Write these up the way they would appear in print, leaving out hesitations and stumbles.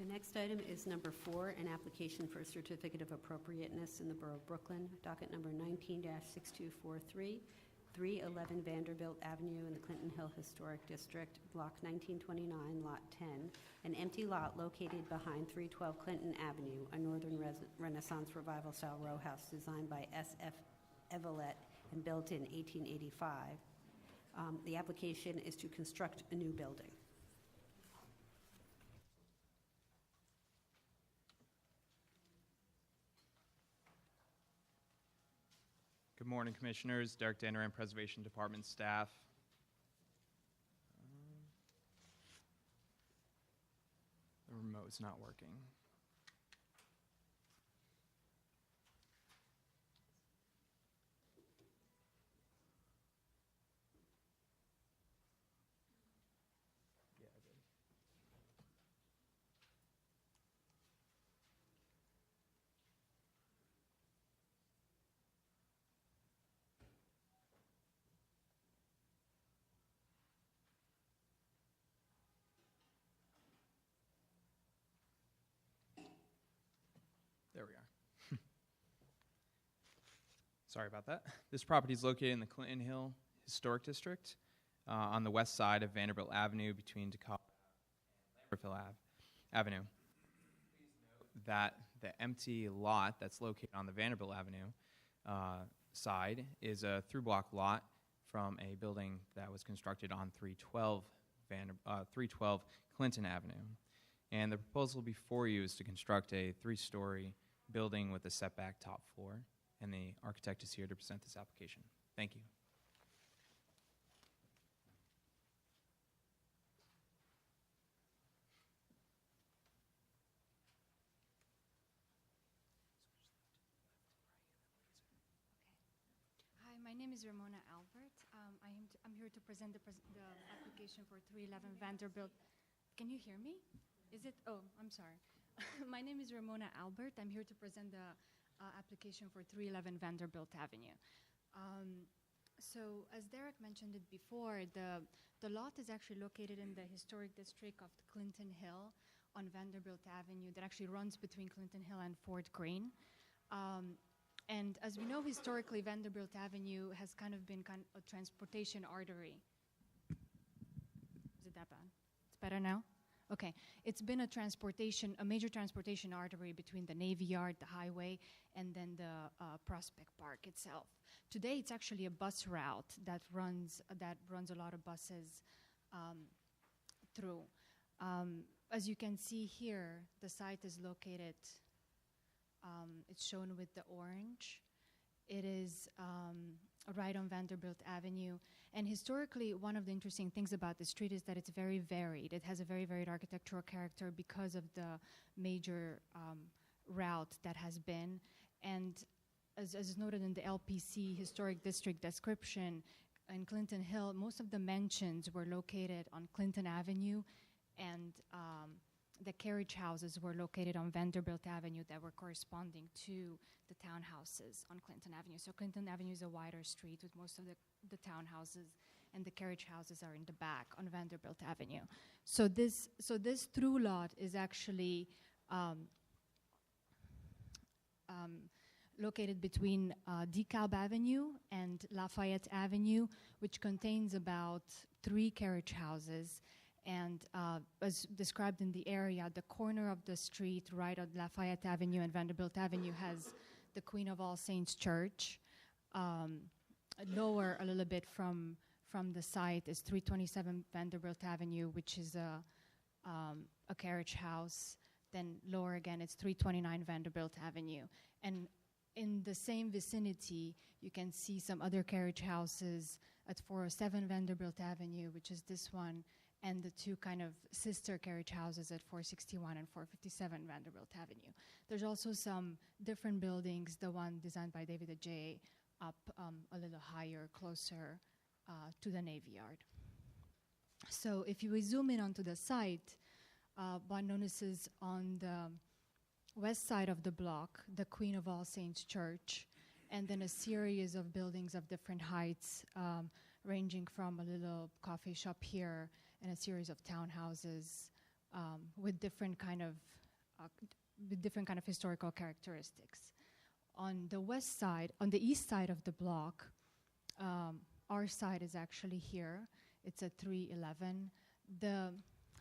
The next item is number 4, an application for a certificate of appropriateness in the Borough of Brooklyn, docket number 19-6243, 311 Vanderbilt Avenue in the Clinton Hill Historic District, block 1929, lot 10, an empty lot located behind 312 Clinton Avenue, a Northern Renaissance Revival style row house designed by S.F. Evelet and built in 1885. The application is to construct a new building. Good morning, Commissioners. Derek Danneran, Preservation Department staff. The remote's not working. Yeah, I did. There we are. Sorry about that. This property is located in the Clinton Hill Historic District on the west side of Vanderbilt Avenue between DeKalb and Lambertville Avenue. Please note that the empty lot that's located on the Vanderbilt Avenue side is a through-block lot from a building that was constructed on 312 Clinton Avenue. And the proposal before you is to construct a 3-story building with a setback top floor. And the architect is here to present this application. Thank you. Hi, my name is Ramona Albert. I'm here to present the application for 311 Vanderbilt. Can you hear me? Is it? Oh, I'm sorry. My name is Ramona Albert. I'm here to present the application for 311 Vanderbilt Avenue. So, as Derek mentioned it before, the lot is actually located in the historic district of Clinton Hill on Vanderbilt Avenue that actually runs between Clinton Hill and Fort Greene. And as we know, historically, Vanderbilt Avenue has kind of been a transportation artery. Is it that bad? It's better now? Okay, it's been a major transportation artery between the Navy Yard, the highway, and then the Prospect Park itself. Today, it's actually a bus route that runs a lot of buses through. As you can see here, the site is located. It's shown with the orange. It is right on Vanderbilt Avenue. And historically, one of the interesting things about the street is that it's very varied. It has a very varied architectural character because of the major route that has been. And as noted in the LPC Historic District description, in Clinton Hill, most of the mansions were located on Clinton Avenue, and the carriage houses were located on Vanderbilt Avenue that were corresponding to the townhouses on Clinton Avenue. So Clinton Avenue is a wider street with most of the townhouses, and the carriage houses are in the back on Vanderbilt Avenue. So this through lot is actually located between DeKalb Avenue and Lafayette Avenue, which contains about 3 carriage houses. And as described in the area, the corner of the street right on Lafayette Avenue and Vanderbilt Avenue has the Queen of All Saints Church. Lower a little bit from the site is 327 Vanderbilt Avenue, which is a carriage house. Then lower again, it's 329 Vanderbilt Avenue. And in the same vicinity, you can see some other carriage houses at 407 Vanderbilt Avenue, which is this one, and the 2 kind of sister carriage houses at 461 and 457 Vanderbilt Avenue. There's also some different buildings, the one designed by David J. up a little higher, closer to the Navy Yard. So if you zoom in onto the site, one notices on the west side of the block, the Queen of All Saints Church, and then a series of buildings of different heights, ranging from a little coffee shop here and a series of townhouses with different kind of historical characteristics. On the west side, on the east side of the block, our side is actually here. It's at 311. The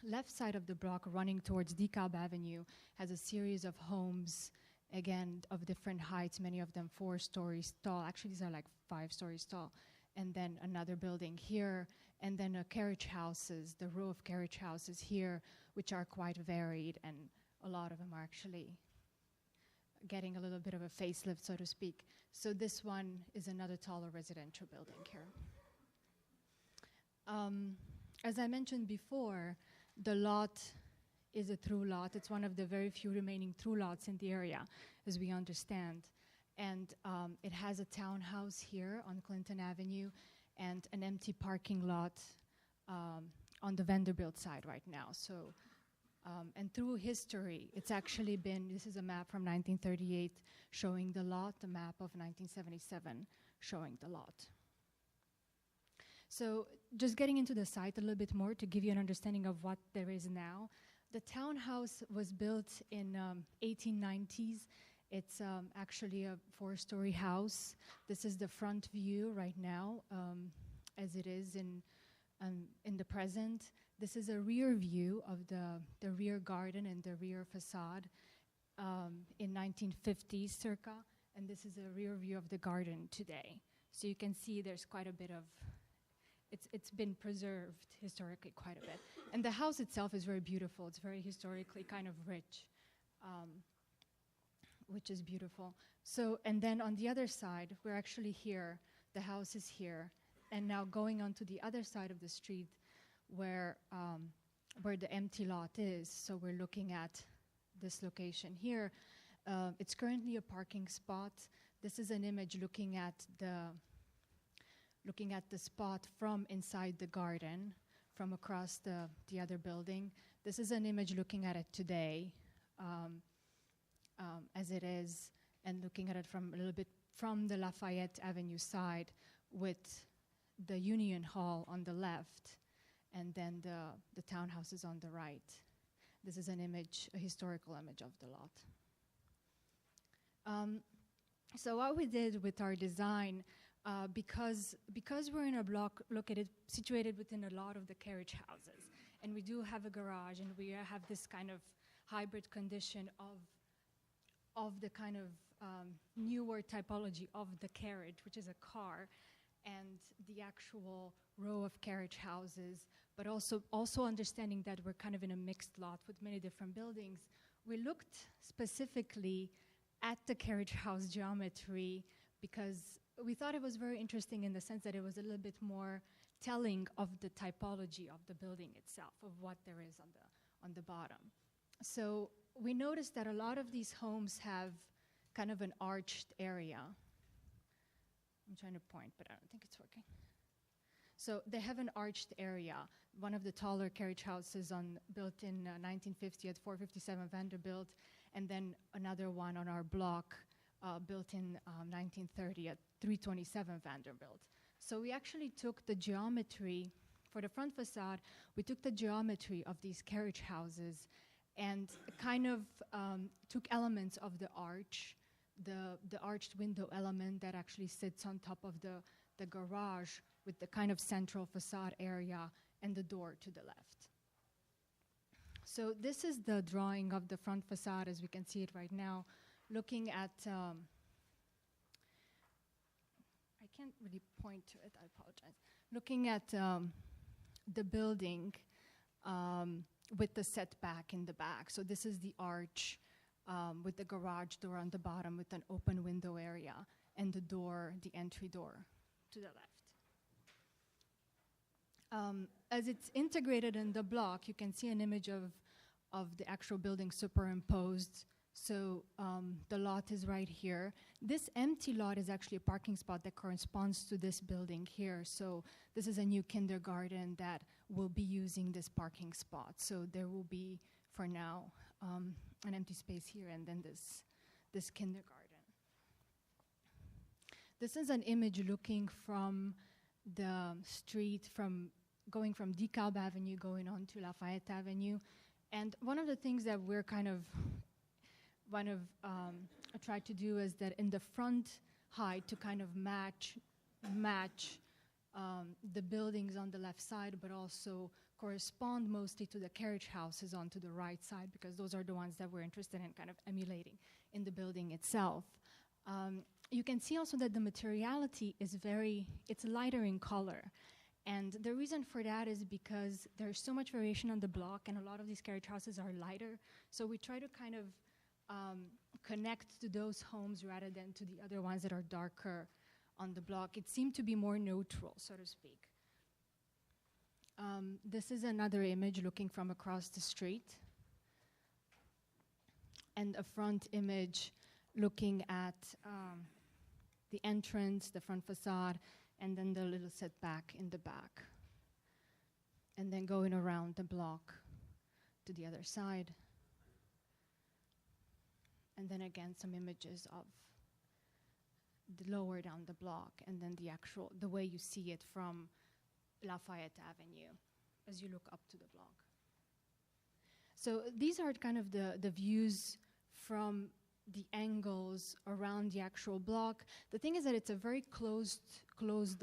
left side of the block running towards DeKalb Avenue has a series of homes, again, of different heights, many of them 4 stories tall. Actually, these are like 5 stories tall. And then another building here, and then carriage houses, the row of carriage houses here, which are quite varied, and a lot of them are actually getting a little bit of a facelift, so to speak. So this one is another taller residential building here. As I mentioned before, the lot is a through lot. It's one of the very few remaining through lots in the area, as we understand. And it has a townhouse here on Clinton Avenue and an empty parking lot on the Vanderbilt side right now. So, and through history, it's actually been, this is a map from 1938 showing the lot, a map of 1977 showing the lot. So just getting into the site a little bit more to give you an understanding of what there is now. The townhouse was built in 1890s. It's actually a 4-story house. This is the front view right now, as it is in the present. This is a rear view of the rear garden and the rear facade in 1950 circa, and this is a rear view of the garden today. So you can see there's quite a bit of, it's been preserved historically quite a bit. And the house itself is very beautiful. It's very historically kind of rich, which is beautiful. So, and then on the other side, we're actually here, the house is here, and now going on to the other side of the street where the empty lot is. So we're looking at this location here. It's currently a parking spot. This is an image looking at the spot from inside the garden, from across the other building. This is an image looking at it today, as it is, and looking at it from a little bit from the Lafayette Avenue side, with the Union Hall on the left, and then the townhouses on the right. This is an image, a historical image of the lot. So what we did with our design, because we're in a block situated within a lot of the carriage houses, and we do have a garage, and we have this kind of hybrid condition of the kind of newer typology of the carriage, which is a car, and the actual row of carriage houses, but also understanding that we're kind of in a mixed lot with many different buildings. We looked specifically at the carriage house geometry because we thought it was very interesting in the sense that it was a little bit more telling of the typology of the building itself, of what there is on the bottom. So we noticed that a lot of these homes have kind of an arched area. I'm trying to point, but I don't think it's working. So they have an arched area. One of the taller carriage houses built in 1950 at 457 Vanderbilt, and then another one on our block built in 1930 at 327 Vanderbilt. So we actually took the geometry, for the front facade, we took the geometry of these carriage houses and kind of took elements of the arch, the arched window element that actually sits on top of the garage with the kind of central facade area and the door to the left. So this is the drawing of the front facade as we can see it right now, looking at, I can't really point to it, I apologize. Looking at the building with the setback in the back. So this is the arch with the garage door on the bottom with an open window area and the door, the entry door to the left. As it's integrated in the block, you can see an image of the actual building superimposed. So the lot is right here. This empty lot is actually a parking spot that corresponds to this building here. So this is a new kindergarten that will be using this parking spot. So there will be, for now, an empty space here and then this kindergarten. This is an image looking from the street, going from DeKalb Avenue, going on to Lafayette Avenue. And one of the things that we're tried to do is that in the front height to kind of match the buildings on the left side, but also correspond mostly to the carriage houses onto the right side, because those are the ones that we're interested in kind of emulating in the building itself. You can see also that the materiality is it's lighter in color. And the reason for that is because there's so much variation on the block, and a lot of these carriage houses are lighter. So we try to kind of connect to those homes rather than to the other ones that are darker on the block. It seemed to be more neutral, so to speak. This is another image looking from across the street, and a front image looking at the entrance, the front facade, and then the little setback in the back. And then going around the block to the other side. And then again, some images of the lower down the block, and then the way you see it from Lafayette Avenue as you look up to the block. So these are kind of the views from the angles around the actual block. The thing is that it's a very closed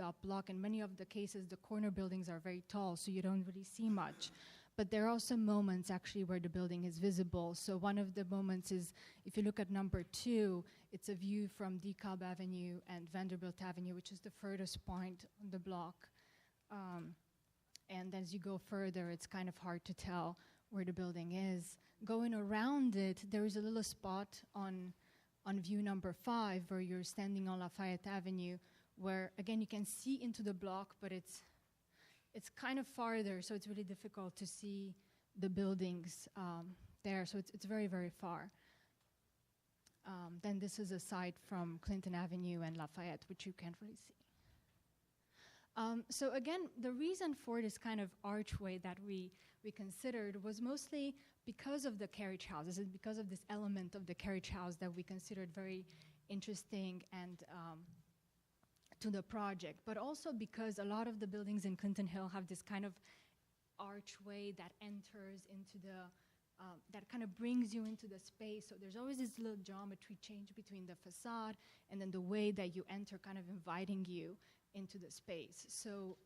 up block. In many of the cases, the corner buildings are very tall, so you don't really see much. But there are also moments actually where the building is visible. So one of the moments is, if you look at number 2, it's a view from DeKalb Avenue and Vanderbilt Avenue, which is the furthest point on the block. And as you go further, it's kind of hard to tell where the building is. Going around it, there is a little spot on view number 5 where you're standing on Lafayette Avenue, where again you can see into the block, but it's kind of farther, so it's really difficult to see the buildings there. So it's very, very far. Then this is a site from Clinton Avenue and Lafayette, which you can't really see. So again, the reason for this kind of archway that we considered was mostly because of the carriage houses and because of this element of the carriage house that we considered very interesting and to the project, but also because a lot of the buildings in Clinton Hill have this kind of archway that enters into that kind of brings you into the space. So there's always this little geometry change between the facade and then the way that you enter, kind of inviting you into the space. So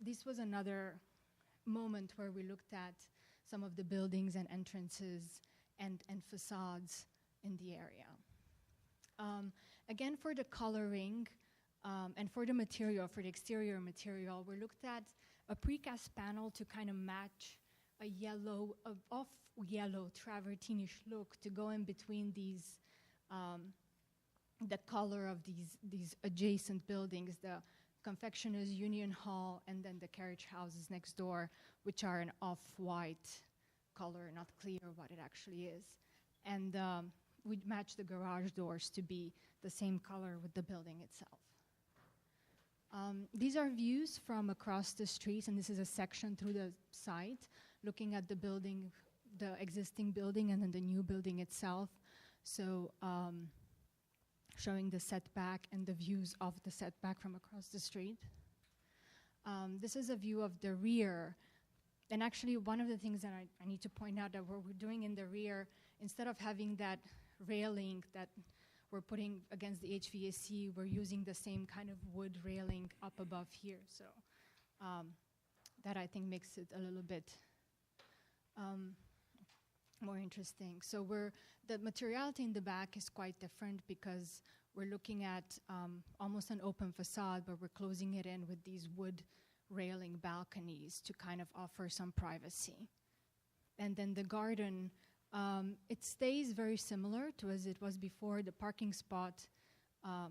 this was another moment where we looked at some of the buildings and entrances and facades in the area. Again, for the coloring and for the material, for the exterior material, we looked at a precast panel to kind of match a yellow, off yellow travertinish look to go in between these, the color of these adjacent buildings, the confectioner's Union Hall, and then the carriage houses next door, which are an off-white color, not clear what it actually is. And we matched the garage doors to be the same color with the building itself. These are views from across the street, and this is a section through the site, looking at the building, the existing building, and then the new building itself. So showing the setback and the views of the setback from across the street. This is a view of the rear. And actually, one of the things that I need to point out that what we're doing in the rear, instead of having that railing that we're putting against the HVAC, we're using the same kind of wood railing up above here. So that I think makes it a little bit more interesting. So the materiality in the back is quite different because we're looking at almost an open facade, but we're closing it in with these wood railing balconies to kind of offer some privacy. And then the garden, it stays very similar to as it was before. The parking spot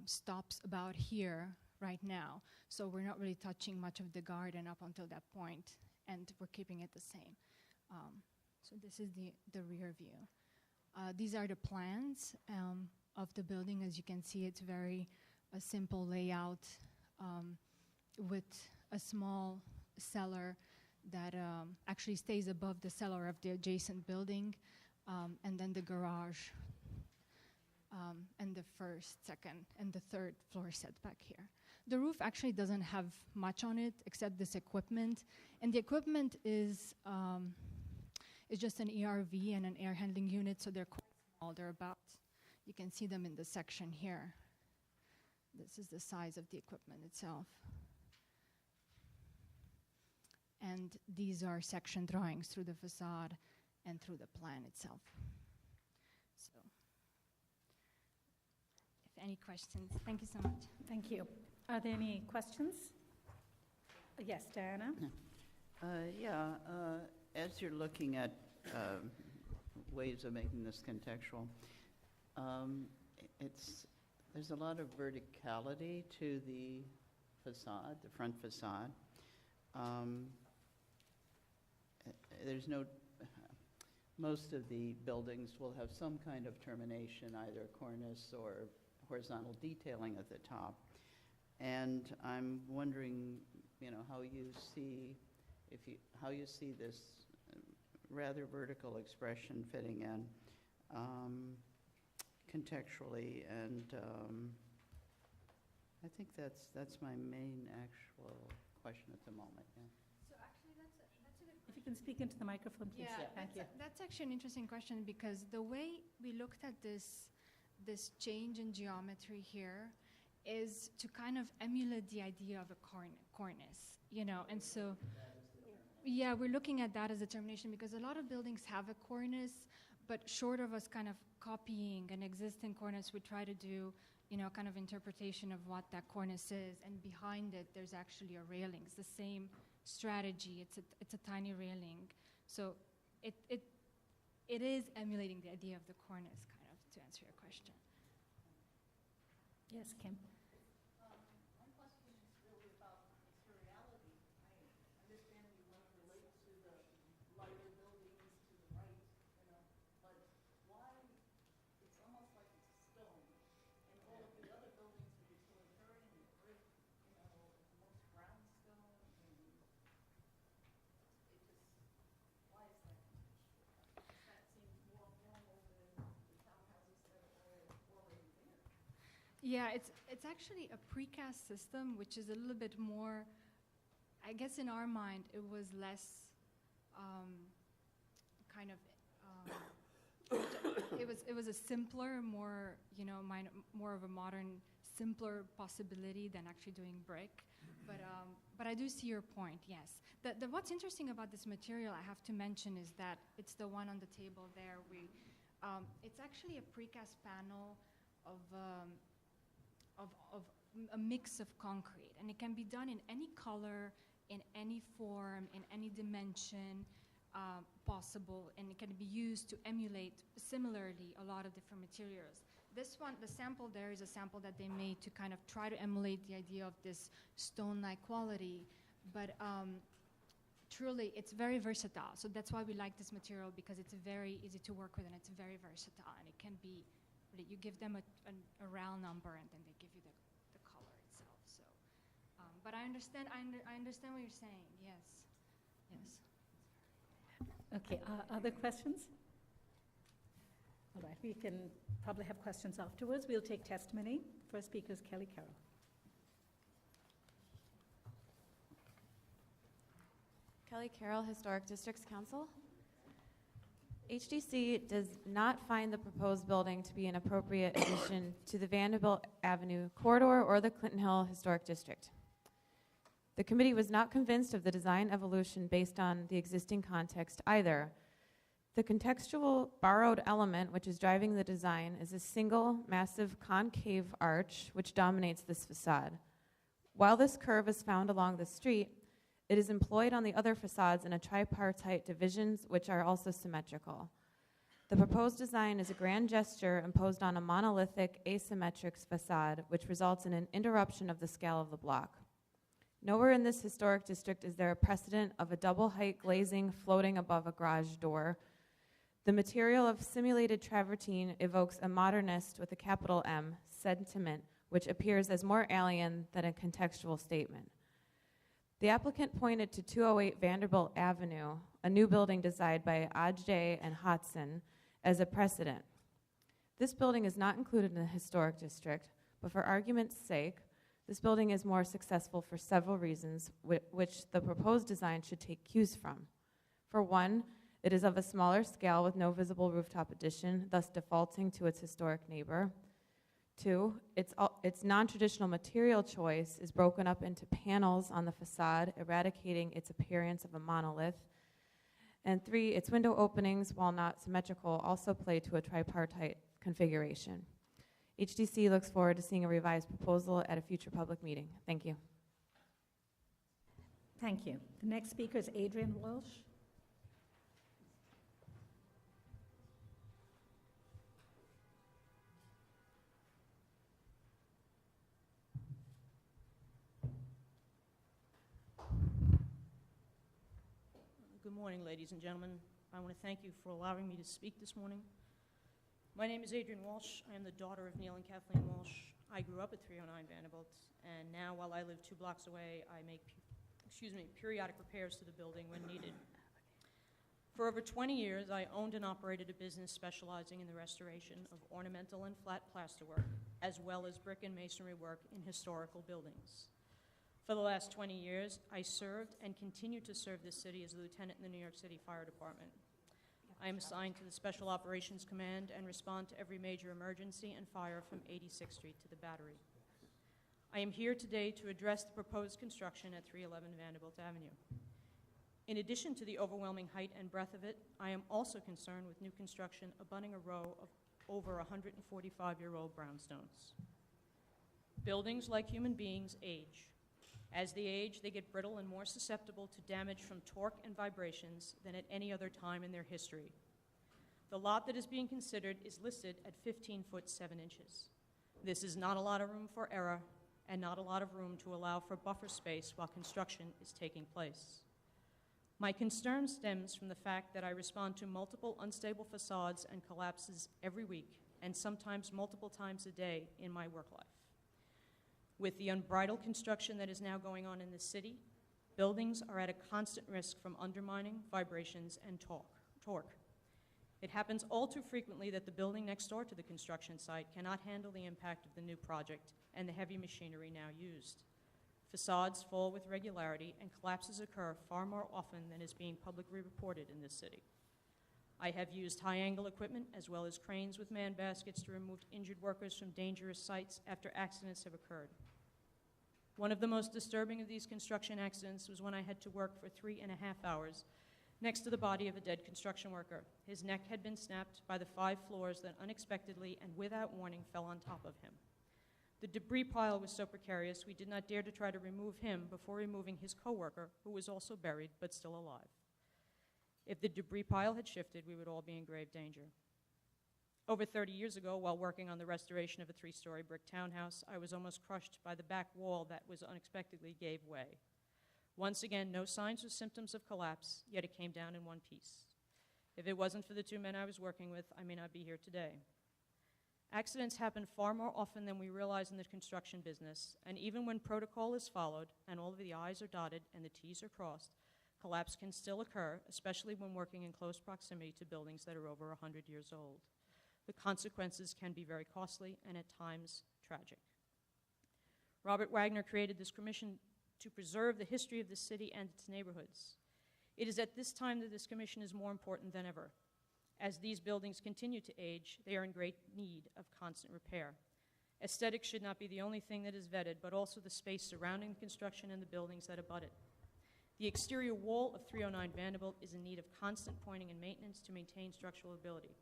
stops about here right now. So we're not really touching much of the garden up until that point, and we're keeping it the same. So this is the rear view. These are the plans of the building. As you can see, it's a simple layout with a small cellar that actually stays above the cellar of the adjacent building, and then the garage, and the first, second, and the third floor setback here. The roof actually doesn't have much on it except this equipment, and the equipment is It's just an ERV and an air handling unit, so they're quite small. They're about, you can see them in the section here. This is the size of the equipment itself. And these are section drawings through the facade and through the plan itself. So, if any questions, thank you so much. Thank you. Are there any questions? Yes, Diana? As you're looking at ways of making this contextual, there's a lot of verticality to the facade, the front facade. Most of the buildings will have some kind of termination, either cornice or horizontal detailing at the top. And I'm wondering, how you see this rather vertical expression fitting in contextually, and I think that's my main actual question at the moment. Yeah. So actually, that's a If you can speak into the microphone, please. Yeah, Thank you. that's actually an interesting question, because the way we looked at this change in geometry here is to kind of emulate the idea of a cornice, and so yeah, we're looking at that as a termination, because a lot of buildings have a cornice, but short of us kind of copying an existing cornice, we try to do kind of interpretation of what that cornice is, and behind it there's actually a railing. It's the same strategy. It's a tiny railing, so it is emulating the idea of the cornice, kind of, to answer your question. Yes, Kim? My question is really about materiality. I understand you want to relate to the lighter buildings to the right, but why, it's almost like it's stone, and all of the other buildings are utilitarian and brick, most brownstone, and it just, why is that contextual? That seems more normal than the townhouses that are already there. Yeah, it's actually a precast system, which is a little bit more, I guess in our mind, it was less kind of, it was a simpler, more, more of a modern, simpler possibility than actually doing brick. But I do see your point, yes. What's interesting about this material, I have to mention, is that it's the one on the table there. It's actually a precast panel of a mix of concrete, and it can be done in any color, in any form, in any dimension possible, and it can be used to emulate similarly a lot of different materials. This one, the sample there, is a sample that they made to kind of try to emulate the idea of this stone-like quality, but truly it's very versatile. So that's why we like this material, because it's very easy to work with and it's very versatile, and it can be, you give them a RAL number and then they give you the color itself. So, but I understand what you're saying. Yes, yes. Okay, other questions? All right, we can probably have questions afterwards. We'll take testimony. First speaker is Kelly Carroll. Kelly Carroll, Historic Districts Council. HDC does not find the proposed building to be an appropriate addition to the Vanderbilt Avenue corridor or the Clinton Hill Historic District. The committee was not convinced of the design evolution based on the existing context either. The contextual borrowed element which is driving the design is a single massive concave arch which dominates this facade. While this curve is found along the street, it is employed on the other facades in a tripartite divisions which are also symmetrical. The proposed design is a grand gesture imposed on a monolithic asymmetric facade which results in an interruption of the scale of the block. Nowhere in this historic district is there a precedent of a double height glazing floating above a garage door. The material of simulated travertine evokes a modernist with a capital M sentiment which appears as more alien than a contextual statement. The applicant pointed to 208 Vanderbilt Avenue, a new building designed by Ajay and Hodson, as a precedent. This building is not included in the historic district, but for argument's sake, this building is more successful for several reasons which the proposed design should take cues from. For one, It is of a smaller scale with no visible rooftop addition, thus defaulting to its historic neighbor. 2, its non-traditional material choice is broken up into panels on the facade, eradicating its appearance of a monolith. And 3, its window openings, while not symmetrical, also play to a tripartite configuration. HDC looks forward to seeing a revised proposal at a future public meeting. Thank you. Thank you. The next speaker is Adrian Walsh. Good morning, ladies and gentlemen. I want to thank you for allowing me to speak this morning. My name is Adrian Walsh. I am the daughter of Neil and Kathleen Walsh. I grew up at 309 Vanderbilt, and now while I live 2 blocks away, I make periodic repairs to the building when needed. For over 20 years, I owned and operated a business specializing in the restoration of ornamental and flat plasterwork, as well as brick and masonry work in historical buildings. For the last 20 years, I served and continue to serve this city as a lieutenant in the New York City Fire Department. I am assigned to the Special Operations Command and respond to every major emergency and fire from 86th Street to the Battery. I am here today to address the proposed construction at 311 Vanderbilt Avenue. In addition to the overwhelming height and breadth of it, I am also concerned with new construction abutting a row of over 145-year-old brownstones. Buildings, like human beings, age. As they age, they get brittle and more susceptible to damage from torque and vibrations than at any other time in their history. The lot that is being considered is listed at 15 foot 7 inches. This is not a lot of room for error and not a lot of room to allow for buffer space while construction is taking place. My concern stems from the fact that I respond to multiple unstable facades and collapses every week, and sometimes multiple times a day in my work life. With the unbridled construction that is now going on in the city, buildings are at a constant risk from undermining, vibrations, and torque. It happens all too frequently that the building next door to the construction site cannot handle the impact of the new project and the heavy machinery now used. Facades fall with regularity, and collapses occur far more often than is being publicly reported in this city. I have used high-angle equipment as well as cranes with man baskets to remove injured workers from dangerous sites after accidents have occurred. One of the most disturbing of these construction accidents was when I had to work for 3.5 hours next to the body of a dead construction worker. His neck had been snapped by the 5 floors that unexpectedly and without warning fell on top of him. The debris pile was so precarious we did not dare to try to remove him before removing his coworker, who was also buried but still alive. If the debris pile had shifted, we would all be in grave danger. Over 30 years ago, while working on the restoration of a 3-story brick townhouse, I was almost crushed by the back wall that unexpectedly gave way. Once again, no signs or symptoms of collapse, yet it came down in one piece. If it wasn't for the 2 men I was working with, I may not be here today. Accidents happen far more often than we realize in the construction business, and even when protocol is followed and all of the I's are dotted and the T's are crossed, collapse can still occur, especially when working in close proximity to buildings that are over 100 years old. The consequences can be very costly and at times tragic. Robert Wagner created this commission to preserve the history of the city and its neighborhoods. It is at this time that this commission is more important than ever. As these buildings continue to age, they are in great need of constant repair. Aesthetics should not be the only thing that is vetted, but also the space surrounding the construction and the buildings that abut it. The exterior wall of 309 Vanderbilt is in need of constant pointing and maintenance to maintain structural ability.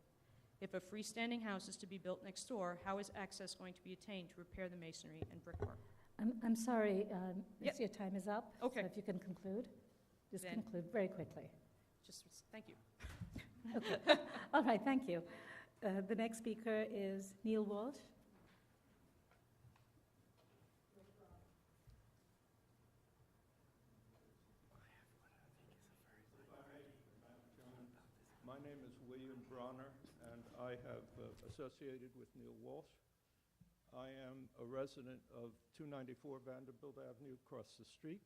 If a freestanding house is to be built next door, how is access going to be attained to repair the masonry and brickwork? I'm sorry, Yep. your time is up. Okay. So if you can conclude, just Then- conclude very quickly. Thank you. Okay. All right, thank you. The next speaker is Neil Walsh. My name is William Bronner, and I have associated with Neil Walsh. I am a resident of 294 Vanderbilt Avenue across the street.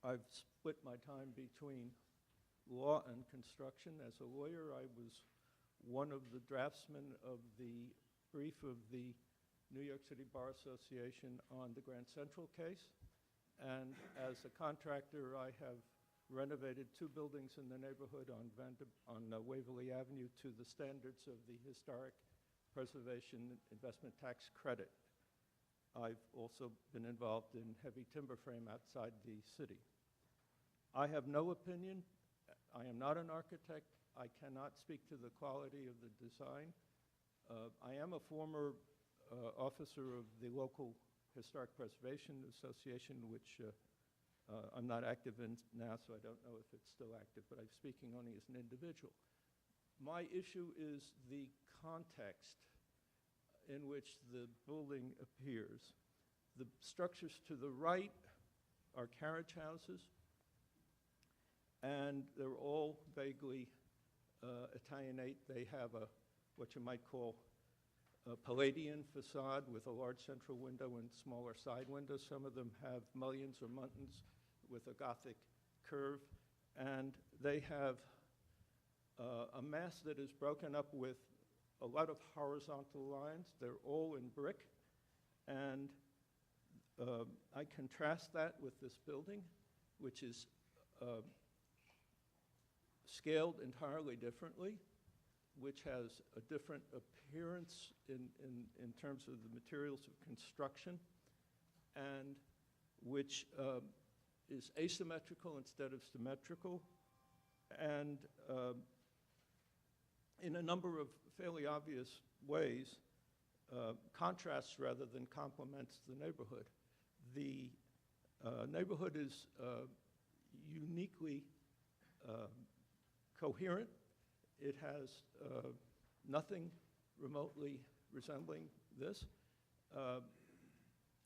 I've split my time between law and construction. As a lawyer, I was one of the draftsmen of the brief of the New York City Bar Association on the Grand Central case. And as a contractor, I have renovated 2 buildings in the neighborhood on Waverly Avenue to the standards of the Historic Preservation Investment Tax Credit. I've also been involved in heavy timber frame outside the city. I have no opinion. I am not an architect. I cannot speak to the quality of the design. I am a former officer of the local Historic Preservation Association, which I'm not active in now, so I don't know if it's still active, but I'm speaking only as an individual. My issue is the context in which the building appears. The structures to the right are carriage houses, and they're all vaguely Italianate. They have what you might call a Palladian facade with a large central window and smaller side windows. Some of them have mullions or muntins with a Gothic curve, and they have a mass that is broken up with a lot of horizontal lines. They're all in brick, and I contrast that with this building, which is scaled entirely differently, which has a different appearance in terms of the materials of construction, and which is asymmetrical instead of symmetrical, and in a number of fairly obvious ways, contrasts rather than complements the neighborhood. The neighborhood is uniquely coherent. It has nothing remotely resembling this.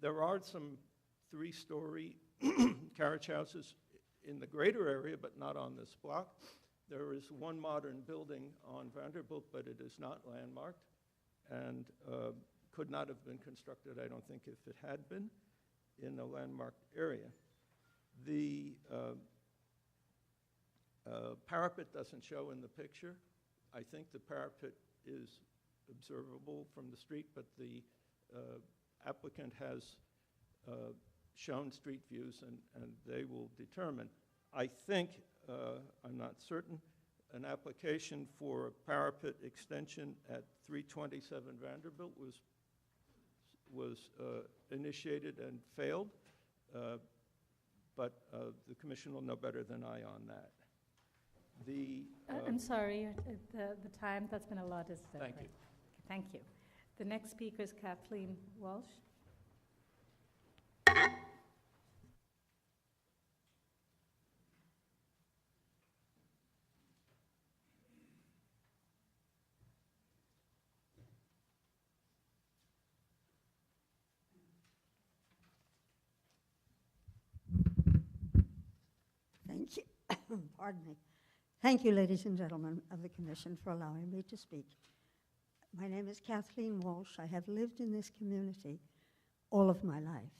There are some 3-story carriage houses in the greater area, but not on this block. There is one modern building on Vanderbilt, but it is not landmarked and could not have been constructed, I don't think, if it had been in a landmarked area. The parapet doesn't show in the picture. I think the parapet is observable from the street, but the applicant has shown street views, and they will determine. I think, I'm not certain, an application for a parapet extension at 327 Vanderbilt was initiated and failed, but the commission will know better than I on that. I'm sorry, the time that's been allotted. Thank you. Thank you. The next speaker is Kathleen Walsh. Thank you. Pardon me. Thank you, ladies and gentlemen of the Commission, for allowing me to speak. My name is Kathleen Walsh. I have lived in this community all of my life.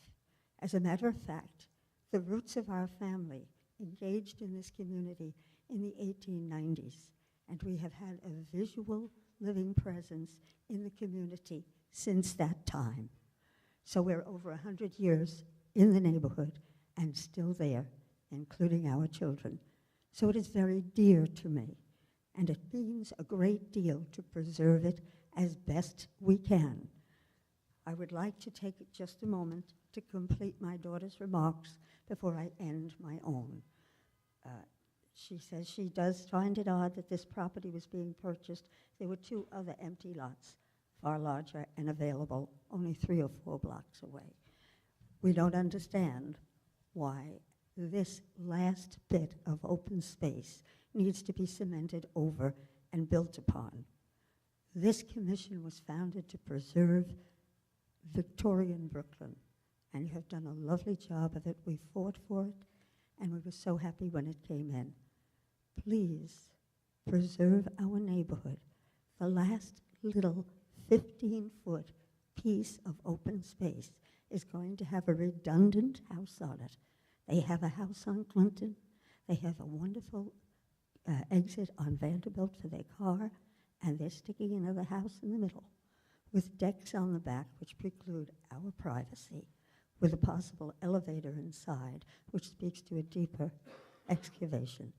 As a matter of fact, the roots of our family engaged in this community in the 1890s, and we have had a visual living presence in the community since that time. So we're over 100 years in the neighborhood and still there, including our children. So it is very dear to me, and it means a great deal to preserve it as best we can. I would like to take just a moment to complete my daughter's remarks before I end my own. She says she does find it odd that this property was being purchased. There were 2 other empty lots, far larger and available, only 3 or 4 blocks away. We don't understand why this last bit of open space needs to be cemented over and built upon. This commission was founded to preserve Victorian Brooklyn, and you have done a lovely job of it. We fought for it, and we were so happy when it came in. Please preserve our neighborhood. The last little 15-foot piece of open space is going to have a redundant house on it. They have a house on Clinton. They have a wonderful exit on Vanderbilt for their car, and they're sticking another house in the middle with decks on the back which preclude our privacy, with a possible elevator inside which speaks to a deeper excavation.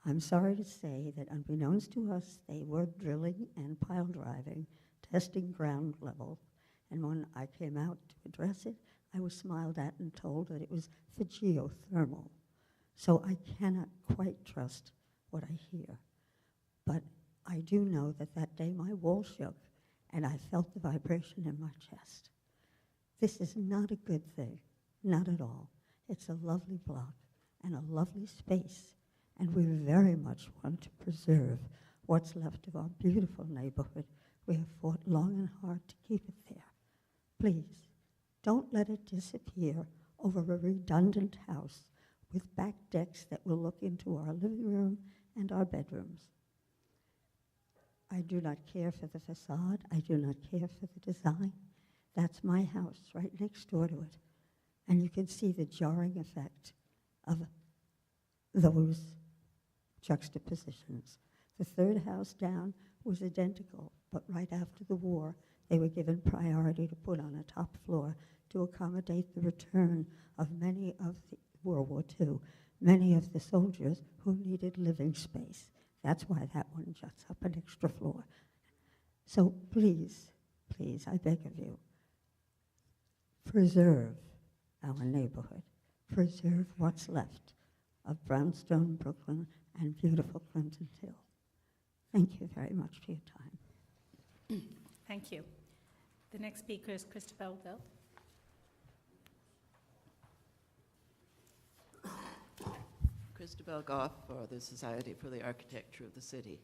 I'm sorry to say that unbeknownst to us, they were drilling and pile driving, testing ground level. And when I came out to address it, I was smiled at and told that it was for geothermal. So I cannot quite trust what I hear. But I do know that that day my wall shook and I felt the vibration in my chest. This is not a good thing, not at all. It's a lovely block and a lovely space, and we very much want to preserve what's left of our beautiful neighborhood. We have fought long and hard to keep it there. Please, don't let it disappear over a redundant house with back decks that will look into our living room and our bedrooms. I do not care for the facade. I do not care for the design. That's my house right next door to it. And you can see the jarring effect of those juxtapositions. The third house down was identical, but right after the war, they were given priority to put on a top floor to accommodate the return of many of the World War II, many of the soldiers who needed living space. That's why that one juts up an extra floor. So please, please, I beg of you, preserve our neighborhood. Preserve what's left of Brownstone, Brooklyn, and beautiful Clinton Hill. Thank you very much for your time. Thank you. The next speaker is Christopher Belt. Christabel Goff for the Society for the Architecture of the City.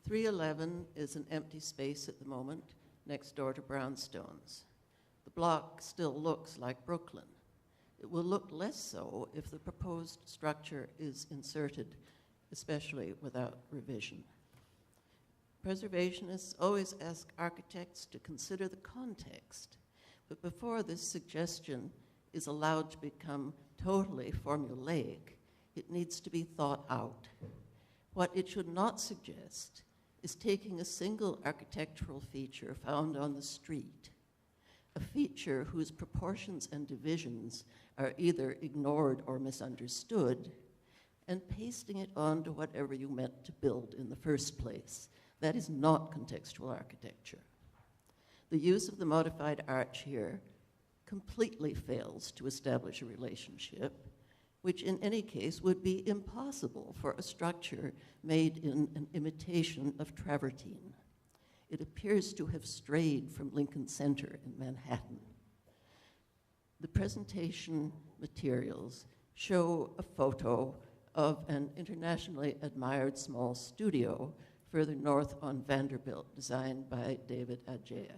311 is an empty space at the moment next door to Brownstones. The block still looks like Brooklyn. It will look less so if the proposed structure is inserted, especially without revision. Preservationists always ask architects to consider the context, but before this suggestion is allowed to become totally formulaic, it needs to be thought out. What it should not suggest is taking a single architectural feature found on the street, a feature whose proportions and divisions are either ignored or misunderstood, and pasting it onto whatever you meant to build in the first place. That is not contextual architecture. The use of the modified arch here completely fails to establish a relationship, which in any case would be impossible for a structure made in an imitation of travertine. It appears to have strayed from Lincoln Center in Manhattan. The presentation materials show a photo of an internationally admired small studio further north on Vanderbilt, designed by David Adjaye.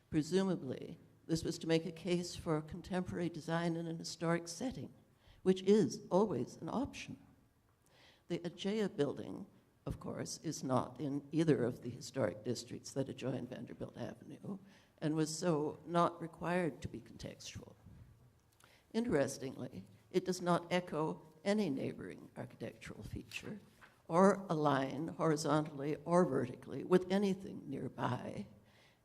Presumably, this was to make a case for contemporary design in an historic setting, which is always an option. The Adjaye building, of course, is not in either of the historic districts that adjoin Vanderbilt Avenue, and was so not required to be contextual. Interestingly, it does not echo any neighboring architectural feature or align horizontally or vertically with anything nearby,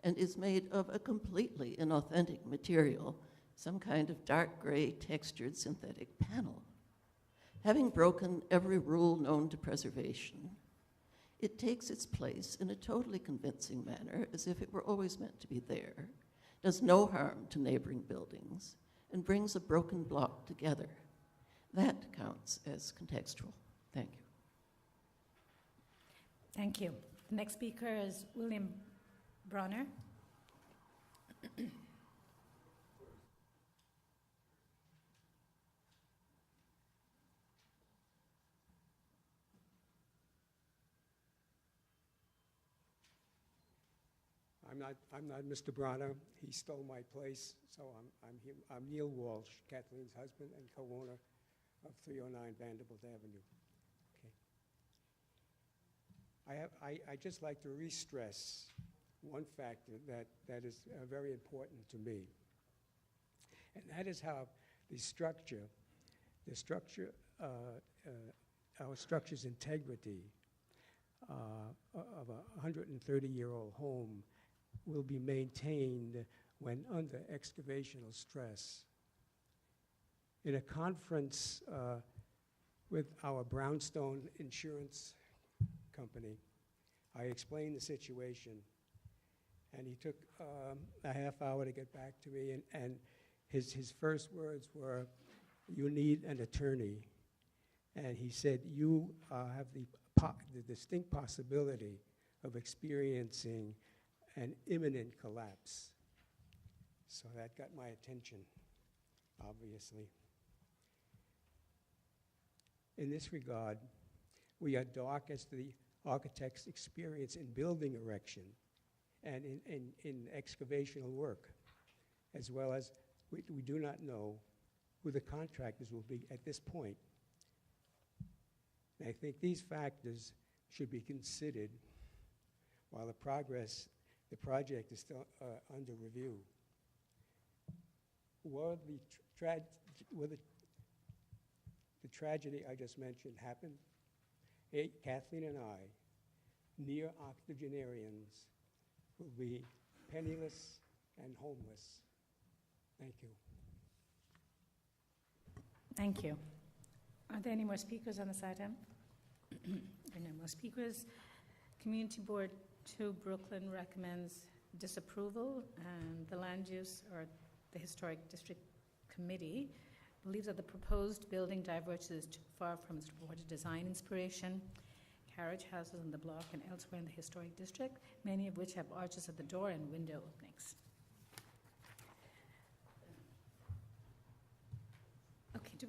and is made of a completely inauthentic material, some kind of dark gray textured synthetic panel. Having broken every rule known to preservation, it takes its place in a totally convincing manner as if it were always meant to be there, does no harm to neighboring buildings, and brings a broken block together. That counts as contextual. Thank you. Thank you. The next speaker is William Bronner. I'm not Mr. Bronner. He stole my place, so I'm Neil Walsh, Kathleen's husband and co-owner of 309 Vanderbilt Avenue. Okay. I just like to re-stress one factor that is very important to me, and that is how our structure's integrity of a 130-year-old home will be maintained when under excavational stress. In a conference with our Brownstone Insurance Company. I explained the situation, and he took a half hour to get back to me, and his first words were, "You need an attorney." And he said, "You have the distinct possibility of experiencing an imminent collapse." So that got my attention, obviously. In this regard, we are dark as to the architect's experience in building erection and in excavational work, as well as we do not know who the contractors will be at this point. And I think these factors should be considered while the project is still under review. Were the tragedy I just mentioned happen, Kathleen and I, near octogenarians, will be penniless and homeless. Thank you. Thank you. Are there any more speakers on this item? There are no more speakers. Community Board 2 Brooklyn recommends disapproval, and the Land Use or the Historic District Committee believes that the proposed building diverges too far from its reported design inspiration. Carriage houses on the block and elsewhere in the historic district, many of which have arches at the door and window openings. Okay, do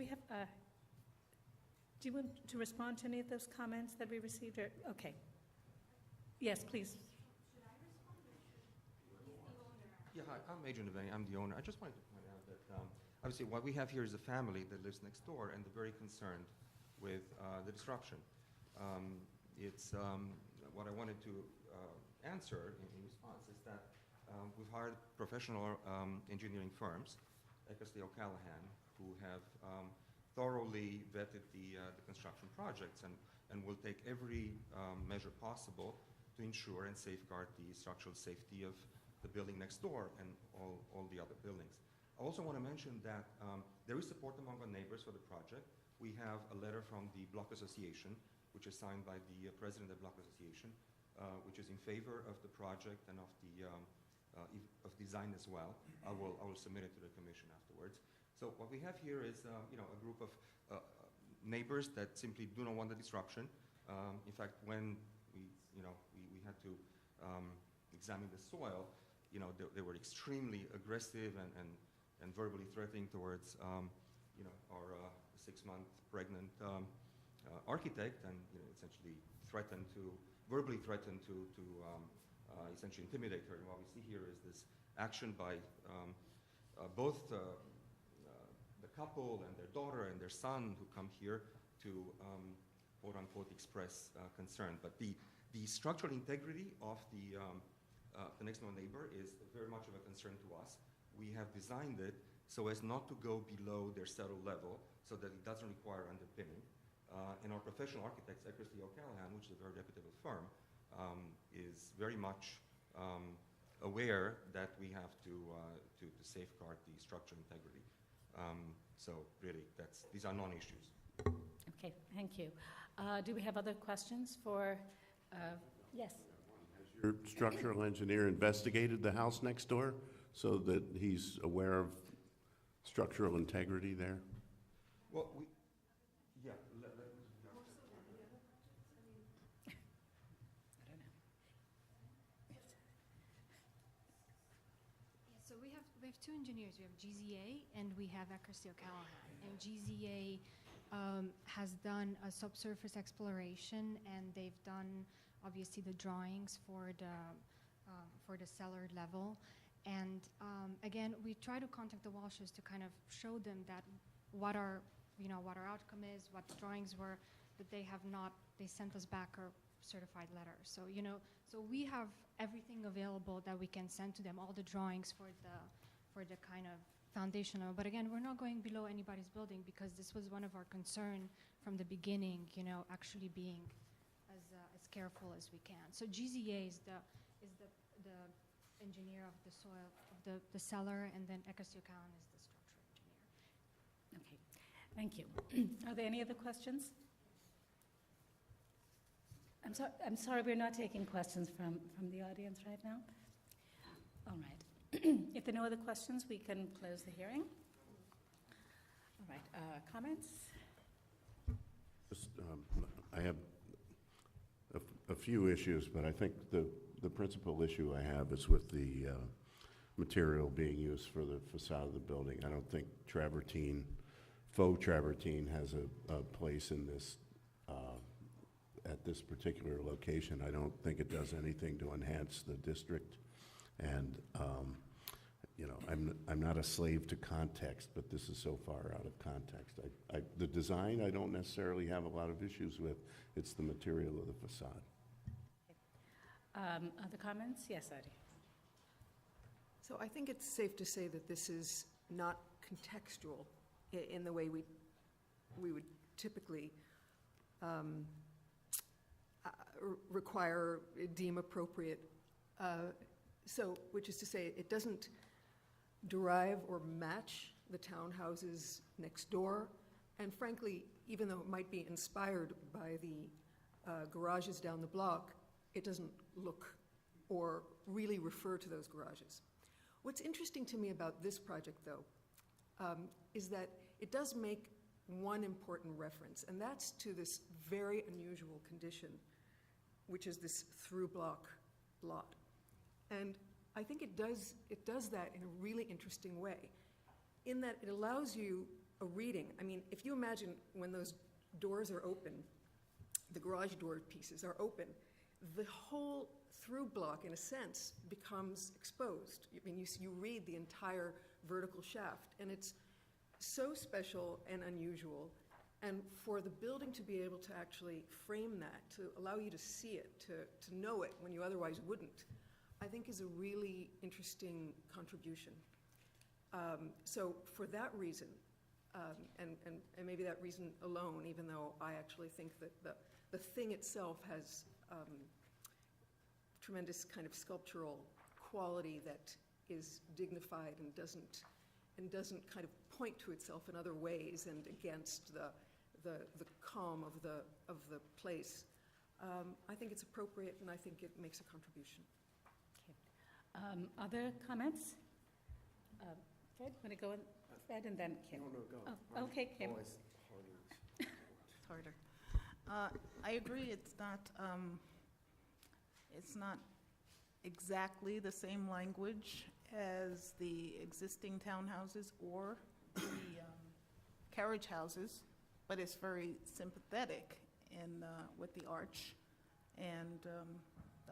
you want to respond to any of those comments that we received? Okay. Yes, please. Yeah, hi, I'm Adrian Deveni, I'm the owner. I just wanted to point out that obviously what we have here is a family that lives next door, and they're very concerned with the disruption. What I wanted to answer in response is that we've hired professional engineering firms, Eckersley O'Callaghan, who have thoroughly vetted the construction projects and will take every measure possible to ensure and safeguard the structural safety of the building next door and all the other buildings. I also want to mention that there is support among our neighbors for the project. We have a letter from the Block Association, which is signed by the president of the Block Association, which is in favor of the project and of design as well. I will submit it to the commission afterwards. So what we have here is a group of neighbors that simply do not want the disruption. In fact, when we had to examine the soil, they were extremely aggressive and verbally threatening towards our 6-month pregnant architect, and essentially verbally threatened to essentially intimidate her. And what we see here is this action by both the couple and their daughter and their son who come here to quote unquote express concern. But the structural integrity of the next door neighbor is very much of a concern to us. We have designed it so as not to go below their settled level, so that it doesn't require underpinning. And our professional architects, Eckersley O'Callaghan, which is a very reputable firm, is very much aware that we have to safeguard the structural integrity. So really, these are non-issues. Okay, thank you. Do we have other questions for, yes? Has your structural engineer investigated the house next door so that he's aware of structural integrity there? Well, So we have two engineers. We have GZA and we have Eckersley O'Callaghan. And GZA has done a subsurface exploration, and they've done obviously the drawings for the cellar level. And again, we try to contact the Walshes to kind of show them that what our outcome is, what the drawings were, but they sent us back a certified letter. So so we have everything available that we can send to them, all the drawings for the kind of foundational. But again, we're not going below anybody's building, because this was one of our concern from the beginning, actually being as careful as we can. So GZA is the engineer of the soil, of the cellar, and then Eckersley O'Callaghan is the structural engineer. Okay. Thank you. Are there any other questions? I'm sorry, we're not taking questions from the audience right now. All right. If there are no other questions, we can close the hearing. All right, comments? Just, I have a few issues, but I think the principal issue I have is with the material being used for the facade of the building. I don't think travertine, faux travertine, has a place in this at this particular location. I don't think it does anything to enhance the district, and you know, I'm not a slave to context, but this is so far out of context. The design I don't necessarily have a lot of issues with. It's the material of the facade. Other comments? Yes, Adi. So I think it's safe to say that this is not contextual in the way we would typically require, deem appropriate. So, which is to say, it doesn't derive or match the townhouses next door. And frankly, even though it might be inspired by the garages down the block, it doesn't look or really refer to those garages. What's interesting to me about this project, though, is that it does make one important reference, and that's to this very unusual condition, which is this through-block lot. And I think it does that in a really interesting way, in that it allows you a reading. I mean, if you imagine when those doors are open, the garage door pieces are open, the whole through block, in a sense, becomes exposed. I mean, you read the entire vertical shaft, and it's so special and unusual. And for the building to be able to actually frame that, to allow you to see it, to know it when you otherwise wouldn't, I think is a really interesting contribution. So for that reason, and maybe that reason alone, even though I actually think that the thing itself has tremendous kind of sculptural quality that is dignified and doesn't kind of point to itself in other ways and against the calm of the place. I think it's appropriate, and I think it makes a contribution. Okay. Other comments? Fred, want to go in? Fred and then Kim. No, go. Oh, okay, Kim. Always It's harder. I agree, it's not exactly the same language as the existing townhouses or the carriage houses, but it's very sympathetic in with the arch and the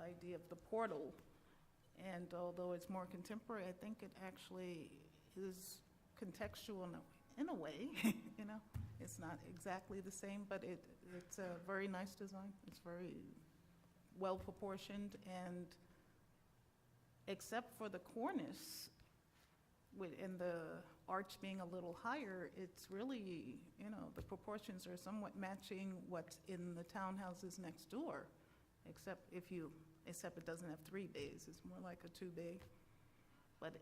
idea of the portal. And although it's more contemporary, I think it actually is contextual in a way. You know, it's not exactly the same, but it's a very nice design. It's very well proportioned, and except for the cornice and the arch being a little higher, it's really, you know, the proportions are somewhat matching what's in the townhouses next door, except it doesn't have 3 bays. It's more like a 2-bay, but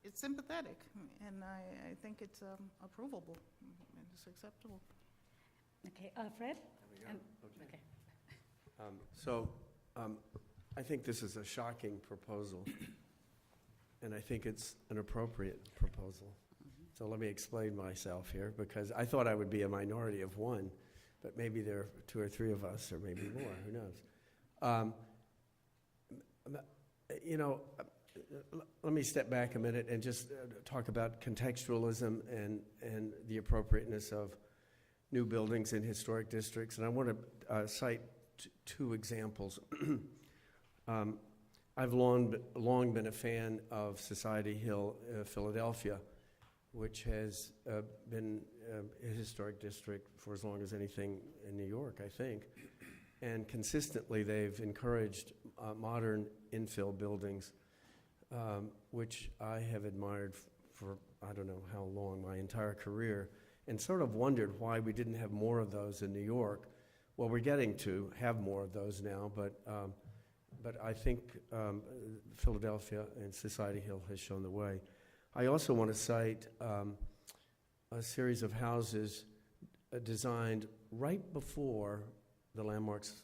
it's sympathetic, and I think it's approvable and it's acceptable. Okay, Fred? There we go. Okay. So I think this is a shocking proposal, and I think it's an appropriate proposal. So let me explain myself here, because I thought I would be a minority of one, but maybe there are 2 or 3 of us, or maybe more, who knows. You know, let me step back a minute and just talk about contextualism and the appropriateness of new buildings in historic districts. And I want to cite 2 examples. I've long been a fan of Society Hill, Philadelphia, which has been a historic district for as long as anything in New York, I think. And consistently, they've encouraged modern infill buildings, which I have admired for I don't know how long, my entire career, and sort of wondered why we didn't have more of those in New York. Well, we're getting to have more of those now, but I think Philadelphia and Society Hill has shown the way. I also want to cite a series of houses designed right before the Landmarks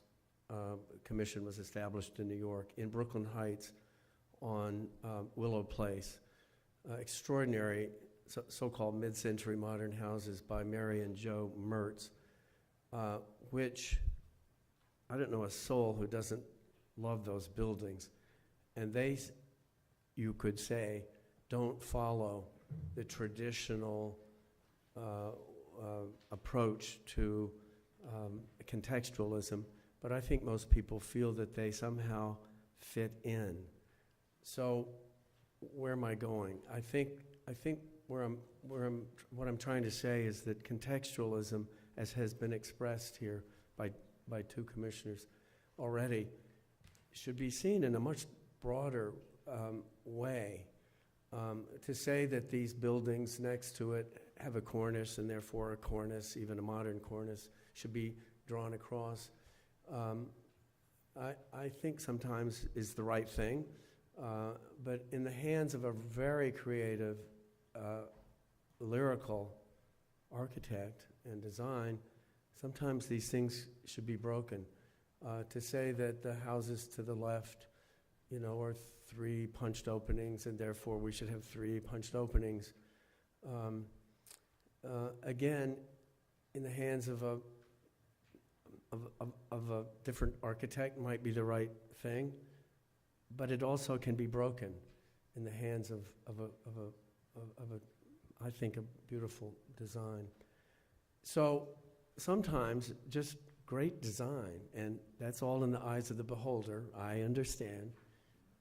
Commission was established in New York, in Brooklyn Heights on Willow Place. Extraordinary so-called mid-century modern houses by Mary and Joe Mertz, which I don't know a soul who doesn't love those buildings. And they, you could say, don't follow the traditional approach to contextualism, but I think most people feel that they somehow fit in. So where am I going? I think what I'm trying to say is that contextualism, as has been expressed here by two commissioners already, should be seen in a much broader way. To say that these buildings next to it have a cornice, and therefore a cornice, even a modern cornice, should be drawn across, I think sometimes is the right thing. But in the hands of a very creative, lyrical architect and design, sometimes these things should be broken. To say that the houses to the left, are 3 punched openings, and therefore we should have 3 punched openings. Again, in the hands of a different architect might be the right thing, but it also can be broken in the hands of I think, a beautiful design. So sometimes just great design, and that's all in the eyes of the beholder, I understand.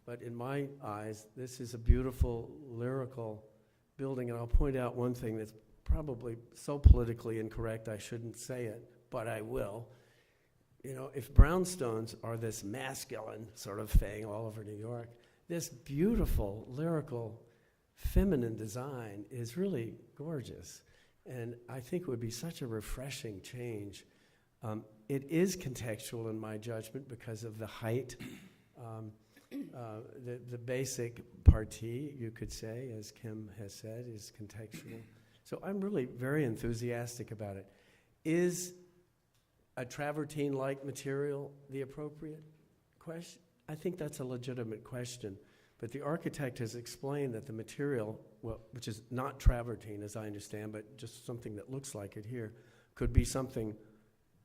But in my eyes, this is a beautiful, lyrical building. And I'll point out one thing that's probably so politically incorrect I shouldn't say it, but I will. If brownstones are this masculine sort of thing all over New York, this beautiful, lyrical, feminine design is really gorgeous. And I think it would be such a refreshing change. It is contextual in my judgment because of the height. The basic partie, you could say, as Kim has said, is contextual. So I'm really very enthusiastic about it. Is a travertine-like material the appropriate question? I think that's a legitimate question. But the architect has explained that the material, which is not travertine as I understand, but just something that looks like it here, could be something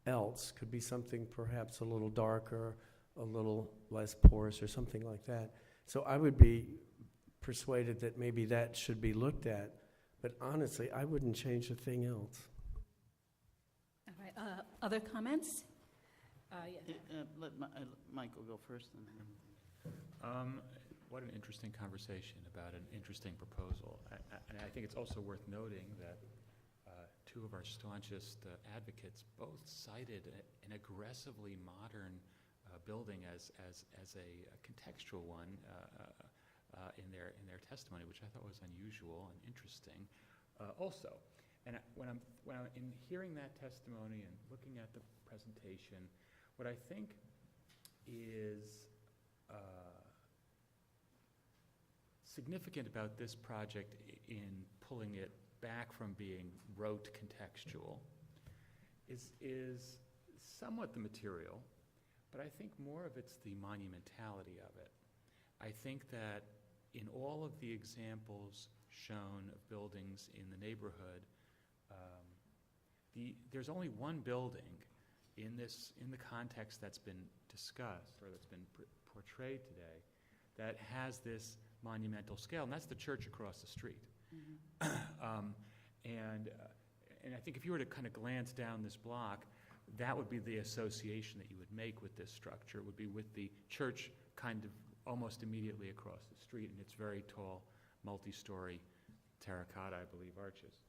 else, could be something perhaps a little darker, a little less porous, or something like that. So I would be persuaded that maybe that should be looked at, but honestly, I wouldn't change a thing else. All right, other comments? Let Michael go first. What an interesting conversation about an interesting proposal. And I think it's also worth noting that two of our staunchest advocates both cited an aggressively modern building as a contextual one in their testimony, which I thought was unusual and interesting. Also, and when I'm in hearing that testimony and looking at the presentation, what I think is significant about this project in pulling it back from being rote contextual is somewhat the material, but I think more of it's the monumentality of it. I think that in all of the examples shown of buildings in the neighborhood, there's only one building in the context that's been discussed or that's been portrayed today that has this monumental scale, and that's the church across the street. Mm-hmm. And I think if you were to kind of glance down this block, that would be the association that you would make with this structure. It would be with the church kind of almost immediately across the street, and its very tall, multi-story terracotta, I believe, arches.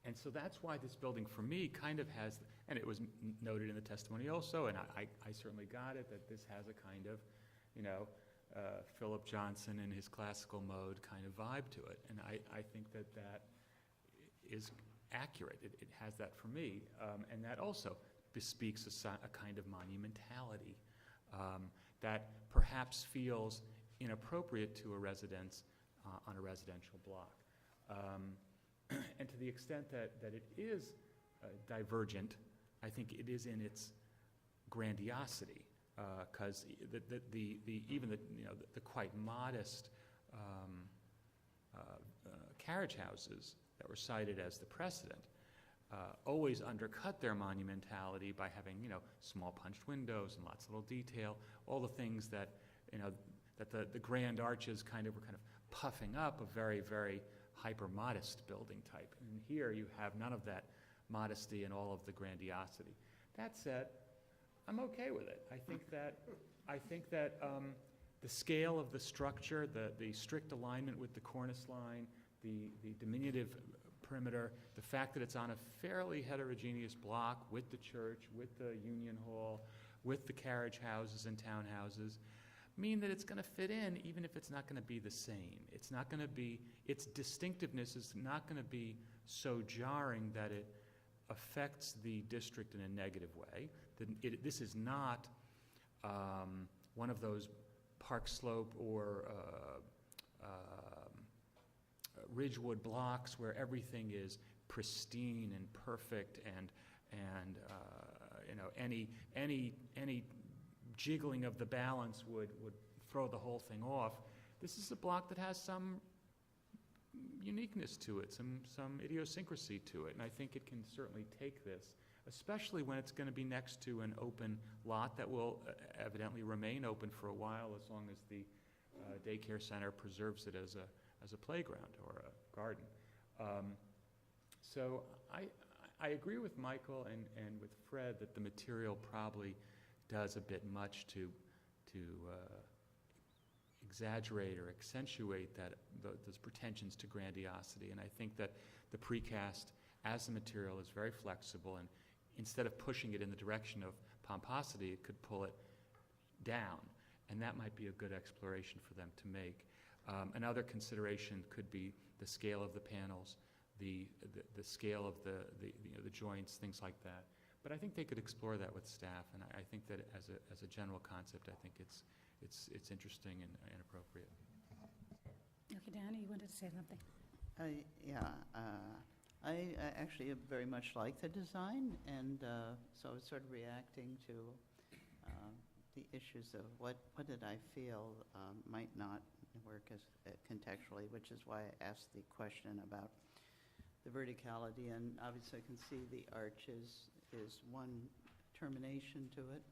And so that's why this building, for me, kind of has, and it was noted in the testimony also, and I certainly got it, that this has a kind of, Philip Johnson in his classical mode kind of vibe to it. And I think that is accurate. It has that for me. And that also bespeaks a kind of monumentality that perhaps feels inappropriate to a residence on a residential block. And to the extent that it is divergent, I think it is in its grandiosity, because even the quite modest carriage houses that were cited as the precedent always undercut their monumentality by having small punched windows and lots of little detail, all the things that that the grand arches were puffing up a very, very hyper modest building type. And here you have none of that modesty and all of the grandiosity. That said, I'm okay with it. I think that the scale of the structure, the strict alignment with the cornice line, the diminutive perimeter, the fact that it's on a fairly heterogeneous block with the church, with the Union Hall, with the carriage houses and townhouses, mean that it's going to fit in even if it's not going to be the same. It's not going to be, its distinctiveness is not going to be so jarring that it affects the district in a negative way. This is not one of those Park Slope or Ridgewood blocks where everything is pristine and perfect, and any jiggling of the balance would throw the whole thing off. This is a block that has some uniqueness to it, some idiosyncrasy to it, and I think it can certainly take this, especially when it's going to be next to an open lot that will evidently remain open for a while, as long as the daycare center preserves it as a playground or a garden. So I agree with Michael and with Fred that the material probably does a bit much to exaggerate or accentuate those pretensions to grandiosity. And I think that the precast, as the material, is very flexible, and instead of pushing it in the direction of pomposity, it could pull it down, and that might be a good exploration for them to make. Another consideration could be the scale of the panels, the scale of the joints, things like that. But I think they could explore that with staff, and I think that as a general concept, I think it's interesting and appropriate. Okay, Diana, you wanted to say something? I actually very much like the design, and so I was sort of reacting to the issues of what did I feel might not work as contextually, which is why I asked the question about the verticality. And obviously I can see the arches is one termination to it,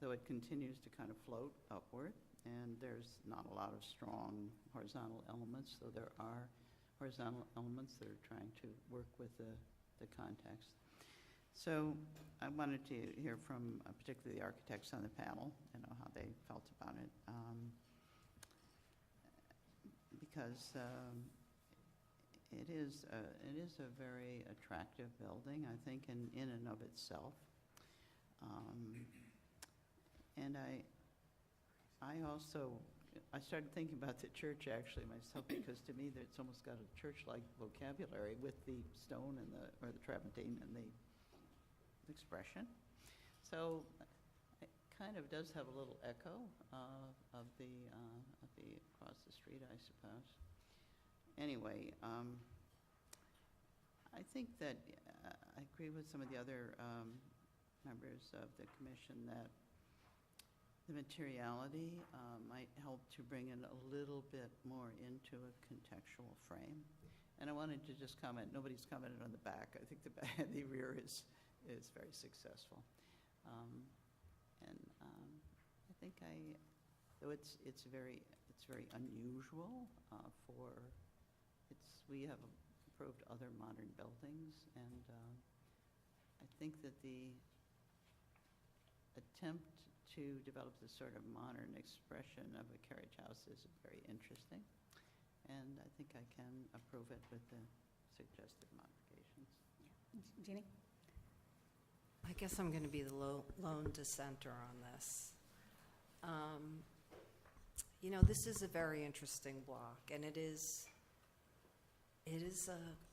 though it continues to kind of float upward, and there's not a lot of strong horizontal elements, though there are horizontal elements that are trying to work with the context. So I wanted to hear from particularly the architects on the panel, how they felt about it, because it is a very attractive building, I think, in and of itself. And I started thinking about the church actually myself, because to me it's almost got a church-like vocabulary with the stone and the travertine and the expression. So it kind of does have a little echo of the across the street, I suppose. Anyway, I think that I agree with some of the other members of the commission that the materiality might help to bring it a little bit more into a contextual frame. And I wanted to just comment, nobody's commented on the back. I think the rear is very successful. I think though it's very unusual we have approved other modern buildings, and I think that the attempt to develop this sort of modern expression of a carriage house is very interesting, and I think I can approve it with the suggested modifications. Jeannie? I guess I'm going to be the lone dissenter on this. This is a very interesting block, and it is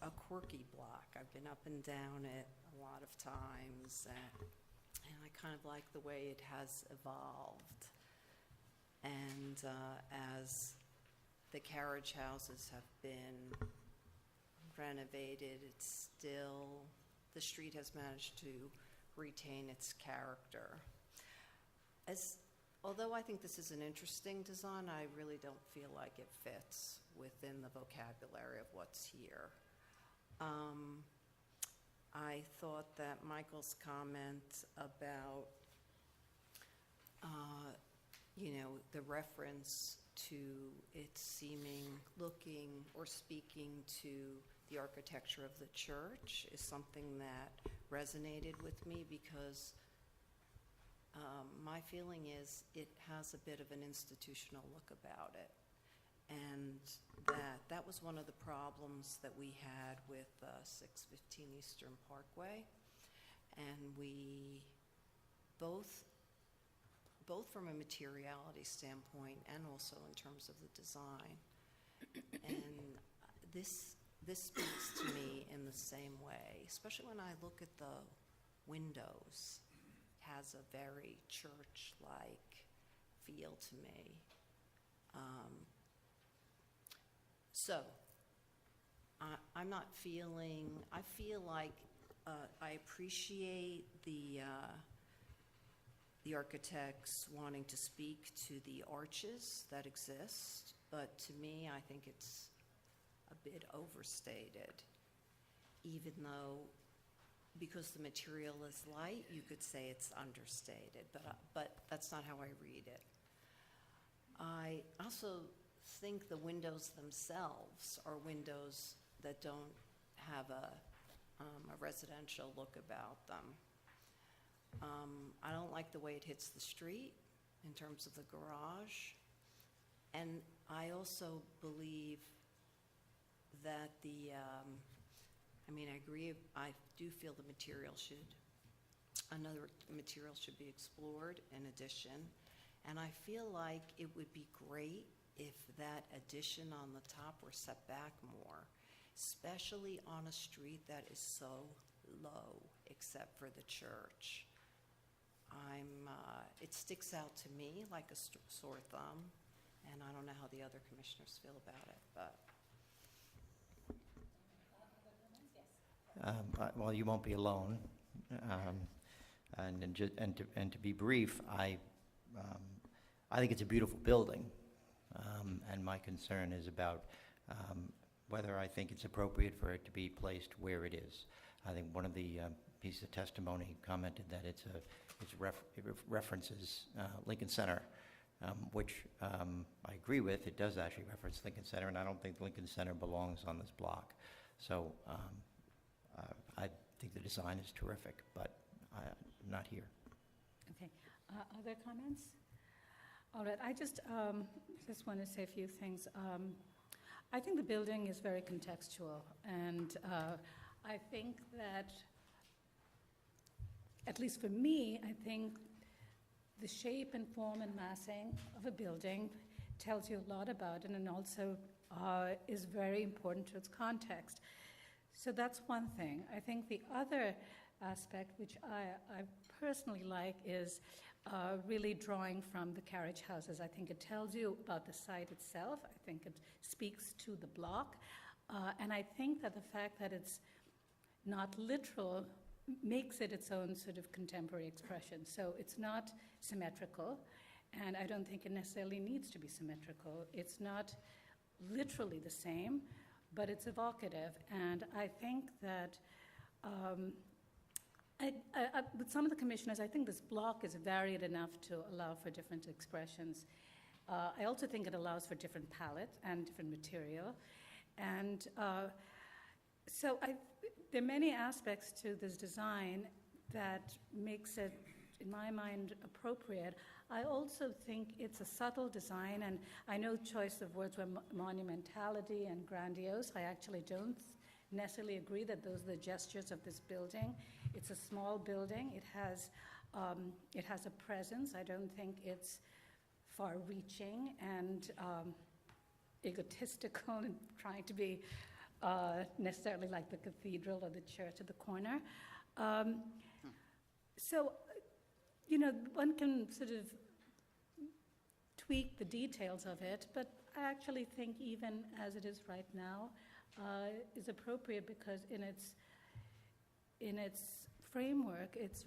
a quirky block. I've been up and down it a lot of times, and I kind of like the way it has evolved. And as the carriage houses have been renovated, it's still, the street has managed to retain its character. Although I think this is an interesting design, I really don't feel like it fits within the vocabulary of what's here. I thought that Michael's comment about, the reference to it seeming, looking, or speaking to the architecture of the church is something that resonated with me, because my feeling is it has a bit of an institutional look about it. And that was one of the problems that we had with 615 Eastern Parkway. And we both from a materiality standpoint and also in terms of the design. And this speaks to me in the same way, especially when I look at the windows. It has a very church-like feel to me. So I'm not feeling, I feel like I appreciate the architects wanting to speak to the arches that exist, but to me, I think it's a bit overstated, even though, because the material is light, you could say it's understated, but that's not how I read it. I also think the windows themselves are windows that don't have a residential look about them. I don't like the way it hits the street in terms of the garage. And I also believe that I agree, I do feel another material should be explored in addition. And I feel like it would be great if that addition on the top were set back more, especially on a street that is so low, except for the church. It sticks out to me like a sore thumb, and I don't know how the other commissioners feel about it, but. Well, you won't be alone. And to be brief, I think it's a beautiful building, and my concern is about whether I think it's appropriate for it to be placed where it is. I think one of the pieces of testimony commented that it references Lincoln Center, which I agree with. It does actually reference Lincoln Center, and I don't think Lincoln Center belongs on this block. So I think the design is terrific, but not here. Okay. Other comments? All right. I just want to say a few things. I think the building is very contextual, and I think that, at least for me, I think the shape and form and massing of a building tells you a lot about it, and also is very important to its context. So that's one thing. I think the other aspect, which I personally like, is really drawing from the carriage houses. I think it tells you about the site itself. I think it speaks to the block. And I think that the fact that it's not literal makes it its own sort of contemporary expression. So it's not symmetrical, and I don't think it necessarily needs to be symmetrical. It's not literally the same, but it's evocative. And I think that with some of the commissioners, I think this block is varied enough to allow for different expressions. I also think it allows for different palette and different material. And so there are many aspects to this design that makes it, in my mind, appropriate. I also think it's a subtle design, and I know choice of words were monumentality and grandiose. I actually don't necessarily agree that those are the gestures of this building. It's a small building. It has a presence. I don't think it's far-reaching and egotistical and trying to be necessarily like the cathedral or the church at the corner. So, one can sort of tweak the details of it, but I actually think even as it is right now, is appropriate because in its framework, it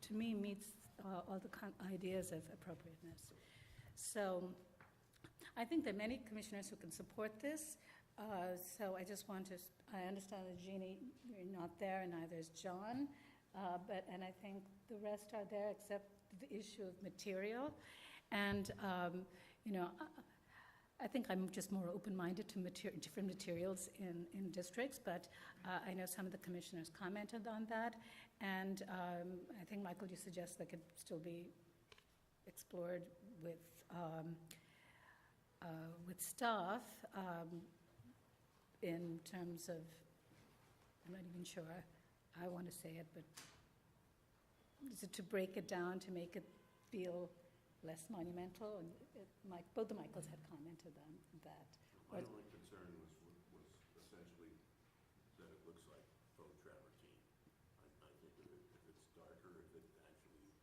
to me meets all the ideas of appropriateness. So I think there are many commissioners who can support this. So I just want to, I understand that Jeannie, you're not there, and neither is John. And I think the rest are there except the issue of material. And, I think I'm just more open-minded to different materials in districts, but I know some of the commissioners commented on that. And I think, Michael, you suggest that could still be explored with staff in terms of, I'm not even sure I want to say it, but is it to break it down to make it feel less monumental? And both the Michaels had commented on that. My only concern was essentially that it looks like faux travertine. I think if it's darker, if it actually,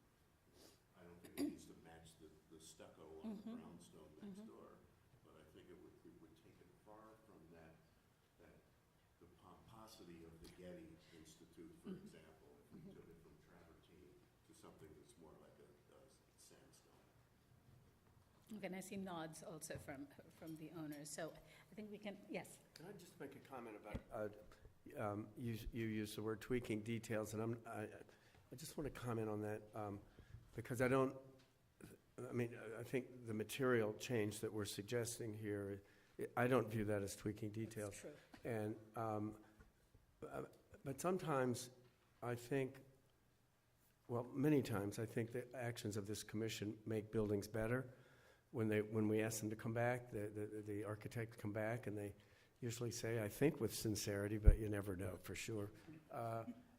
I don't think it needs to match the stucco on the brownstone next door, but I think it would take it far from the pomposity of the Getty Institute, for example, if we took it from travertine to something that's more like a sandstone. Okay, and I see nods also from the owners. So I think we can, yes. Can I just make a comment about, you used the word tweaking details, and I just want to comment on that, because I think the material change that we're suggesting here, I don't view that as tweaking details. That's true. And, but sometimes I think, well, many times I think the actions of this commission make buildings better. When we ask them to come back, the architect come back, and they usually say, I think with sincerity, but you never know for sure,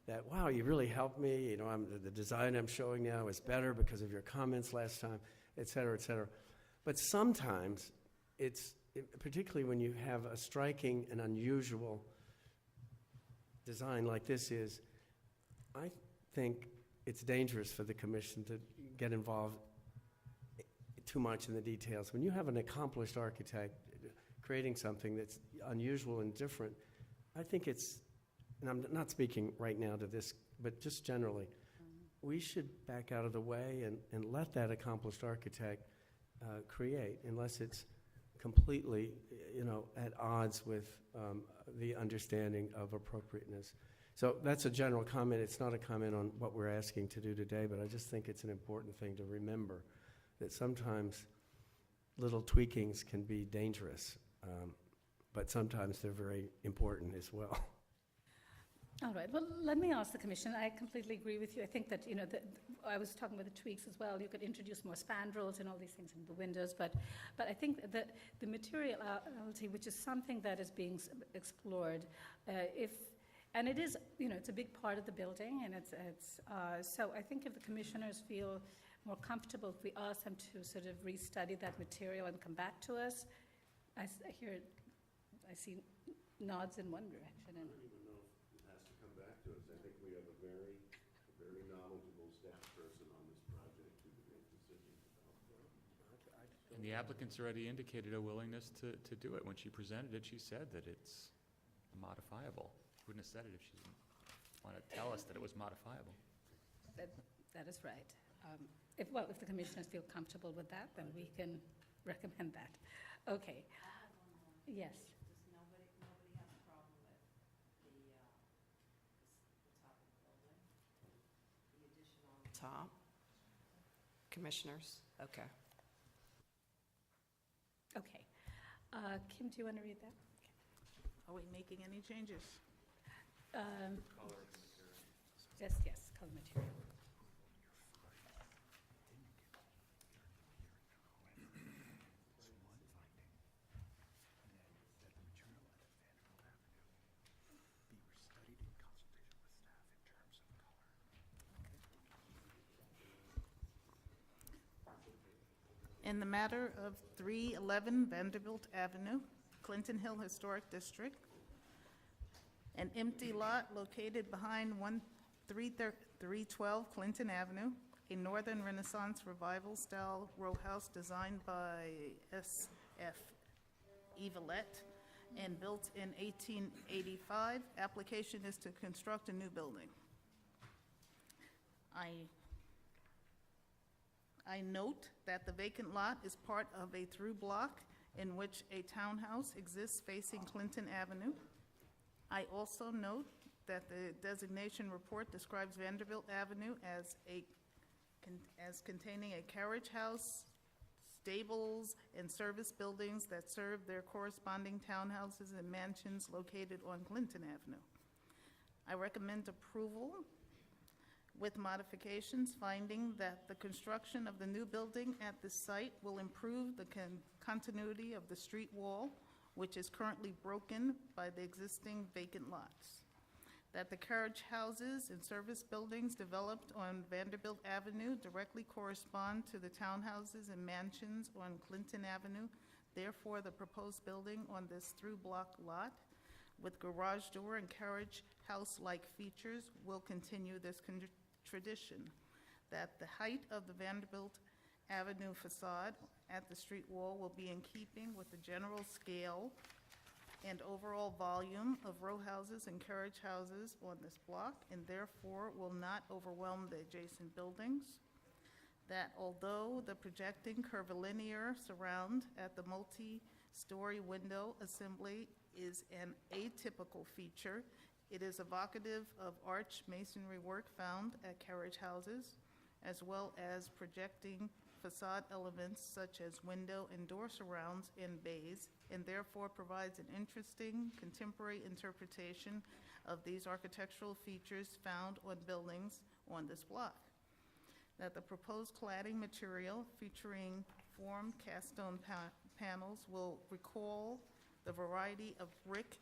that, wow, you really helped me. The design I'm showing now is better because of your comments last time, et cetera, et cetera. But sometimes particularly when you have a striking and unusual design like this is, I think it's dangerous for the commission to get involved too much in the details. When you have an accomplished architect creating something that's unusual and different, I think it's, and I'm not speaking right now to this, but just generally, we should back out of the way and let that accomplished architect create, unless it's completely, at odds with the understanding of appropriateness. So that's a general comment. It's not a comment on what we're asking to do today, but I just think it's an important thing to remember, that sometimes little tweakings can be dangerous, but sometimes they're very important as well. All right. Well, let me ask the commission. I completely agree with you. I think that, I was talking about the tweaks as well. You could introduce more spandrels and all these things in the windows, but I think that the materiality, which is something that is being explored, and it is, it's a big part of the building, and so I think if the commissioners feel more comfortable, if we ask them to sort of restudy that material and come back to us, I see nods in one direction. I don't even know if it has to come back to us. I think we have a very knowledgeable staff person on this project who can make decisions about it. And the applicant's already indicated a willingness to do it. When she presented it, she said that it's modifiable. She wouldn't have said it if she didn't want to tell us that it was modifiable. That is right. If the commissioners feel comfortable with that, then we can recommend that. Okay. Yes. Does nobody have a problem with the top of the building? The addition on the top? Commissioners? Okay. Okay. Kim, do you want to read that? Are we making any changes? Color and material. Yes, color material. In the matter of 311 Vanderbilt Avenue, Clinton Hill Historic District, an empty lot located behind 312 Clinton Avenue, a Northern Renaissance Revival-style row house designed by S.F. Evelett and built in 1885. Application is to construct a new building. I note that the vacant lot is part of a through block in which a townhouse exists facing Clinton Avenue. I also note that the designation report describes Vanderbilt Avenue as containing a carriage house, stables, and service buildings that serve their corresponding townhouses and mansions located on Clinton Avenue. I recommend approval with modifications, finding that the construction of the new building at this site will improve the continuity of the street wall, which is currently broken by the existing vacant lots. That the carriage houses and service buildings developed on Vanderbilt Avenue directly correspond to the townhouses and mansions on Clinton Avenue. Therefore, the proposed building on this through-block lot with garage door and carriage house-like features will continue this tradition. That the height of the Vanderbilt Avenue facade at the street wall will be in keeping with the general scale and overall volume of row houses and carriage houses on this block, and therefore will not overwhelm the adjacent buildings. That although the projecting curvilinear surround at the multi-story window assembly is an atypical feature, it is evocative of arch masonry work found at carriage houses, as well as projecting facade elements such as window and door surrounds in bays, and therefore provides an interesting contemporary interpretation of these architectural features found on buildings on this block. That the proposed cladding material featuring formed cast stone panels will recall the variety of brick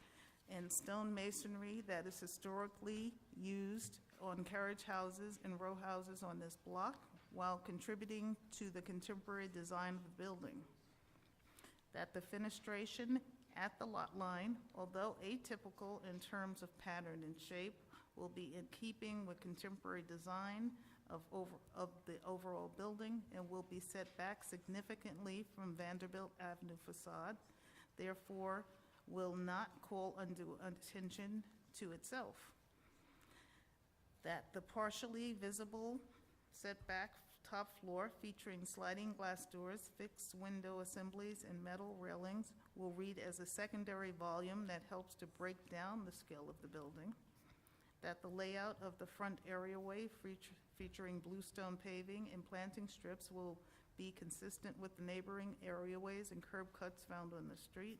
and stone masonry that is historically used on carriage houses and row houses on this block, while contributing to the contemporary design of the building. That the fenestration at the lot line, although atypical in terms of pattern and shape, will be in keeping with contemporary design of the overall building and will be set back significantly from Vanderbilt Avenue facade, therefore will not call undue attention to itself. That the partially visible setback top floor featuring sliding glass doors, fixed window assemblies, and metal railings will read as a secondary volume that helps to break down the scale of the building. That the layout of the front areaway featuring bluestone paving and planting strips will be consistent with the neighboring areaways and curb cuts found on the street.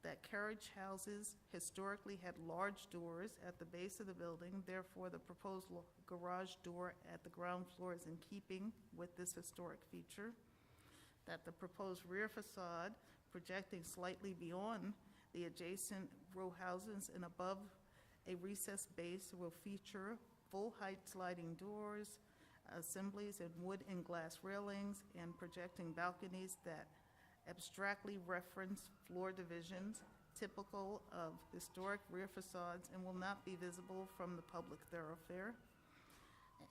That carriage houses historically had large doors at the base of the building, therefore the proposed garage door at the ground floor is in keeping with this historic feature. That the proposed rear facade projecting slightly beyond the adjacent row houses and above a recessed base will feature full-height sliding doors, assemblies in wood and glass railings, and projecting balconies that abstractly reference floor divisions typical of historic rear facades and will not be visible from the public thoroughfare.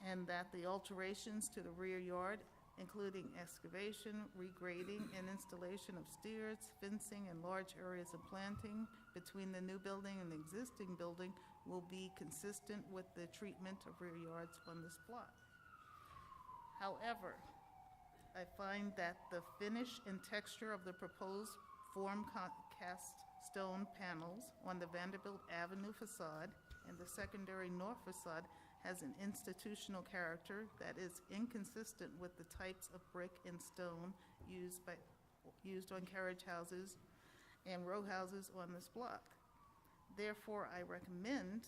And that the alterations to the rear yard, including excavation, regrading, and installation of stairs, fencing, and large areas of planting between the new building and the existing building will be consistent with the treatment of rear yards on this plot. However, I find that the finish and texture of the proposed form cast stone panels on the Vanderbilt Avenue facade and the secondary north facade has an institutional character that is inconsistent with the types of brick and stone used on carriage houses and row houses on this block. Therefore, I recommend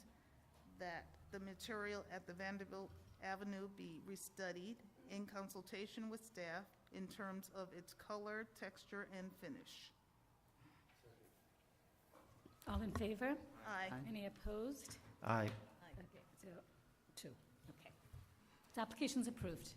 that the material at the Vanderbilt Avenue be restudied in consultation with staff in terms of its color, texture, and finish. All in favor? Aye. Any opposed? Aye. Okay, so 2. Okay. The application's approved.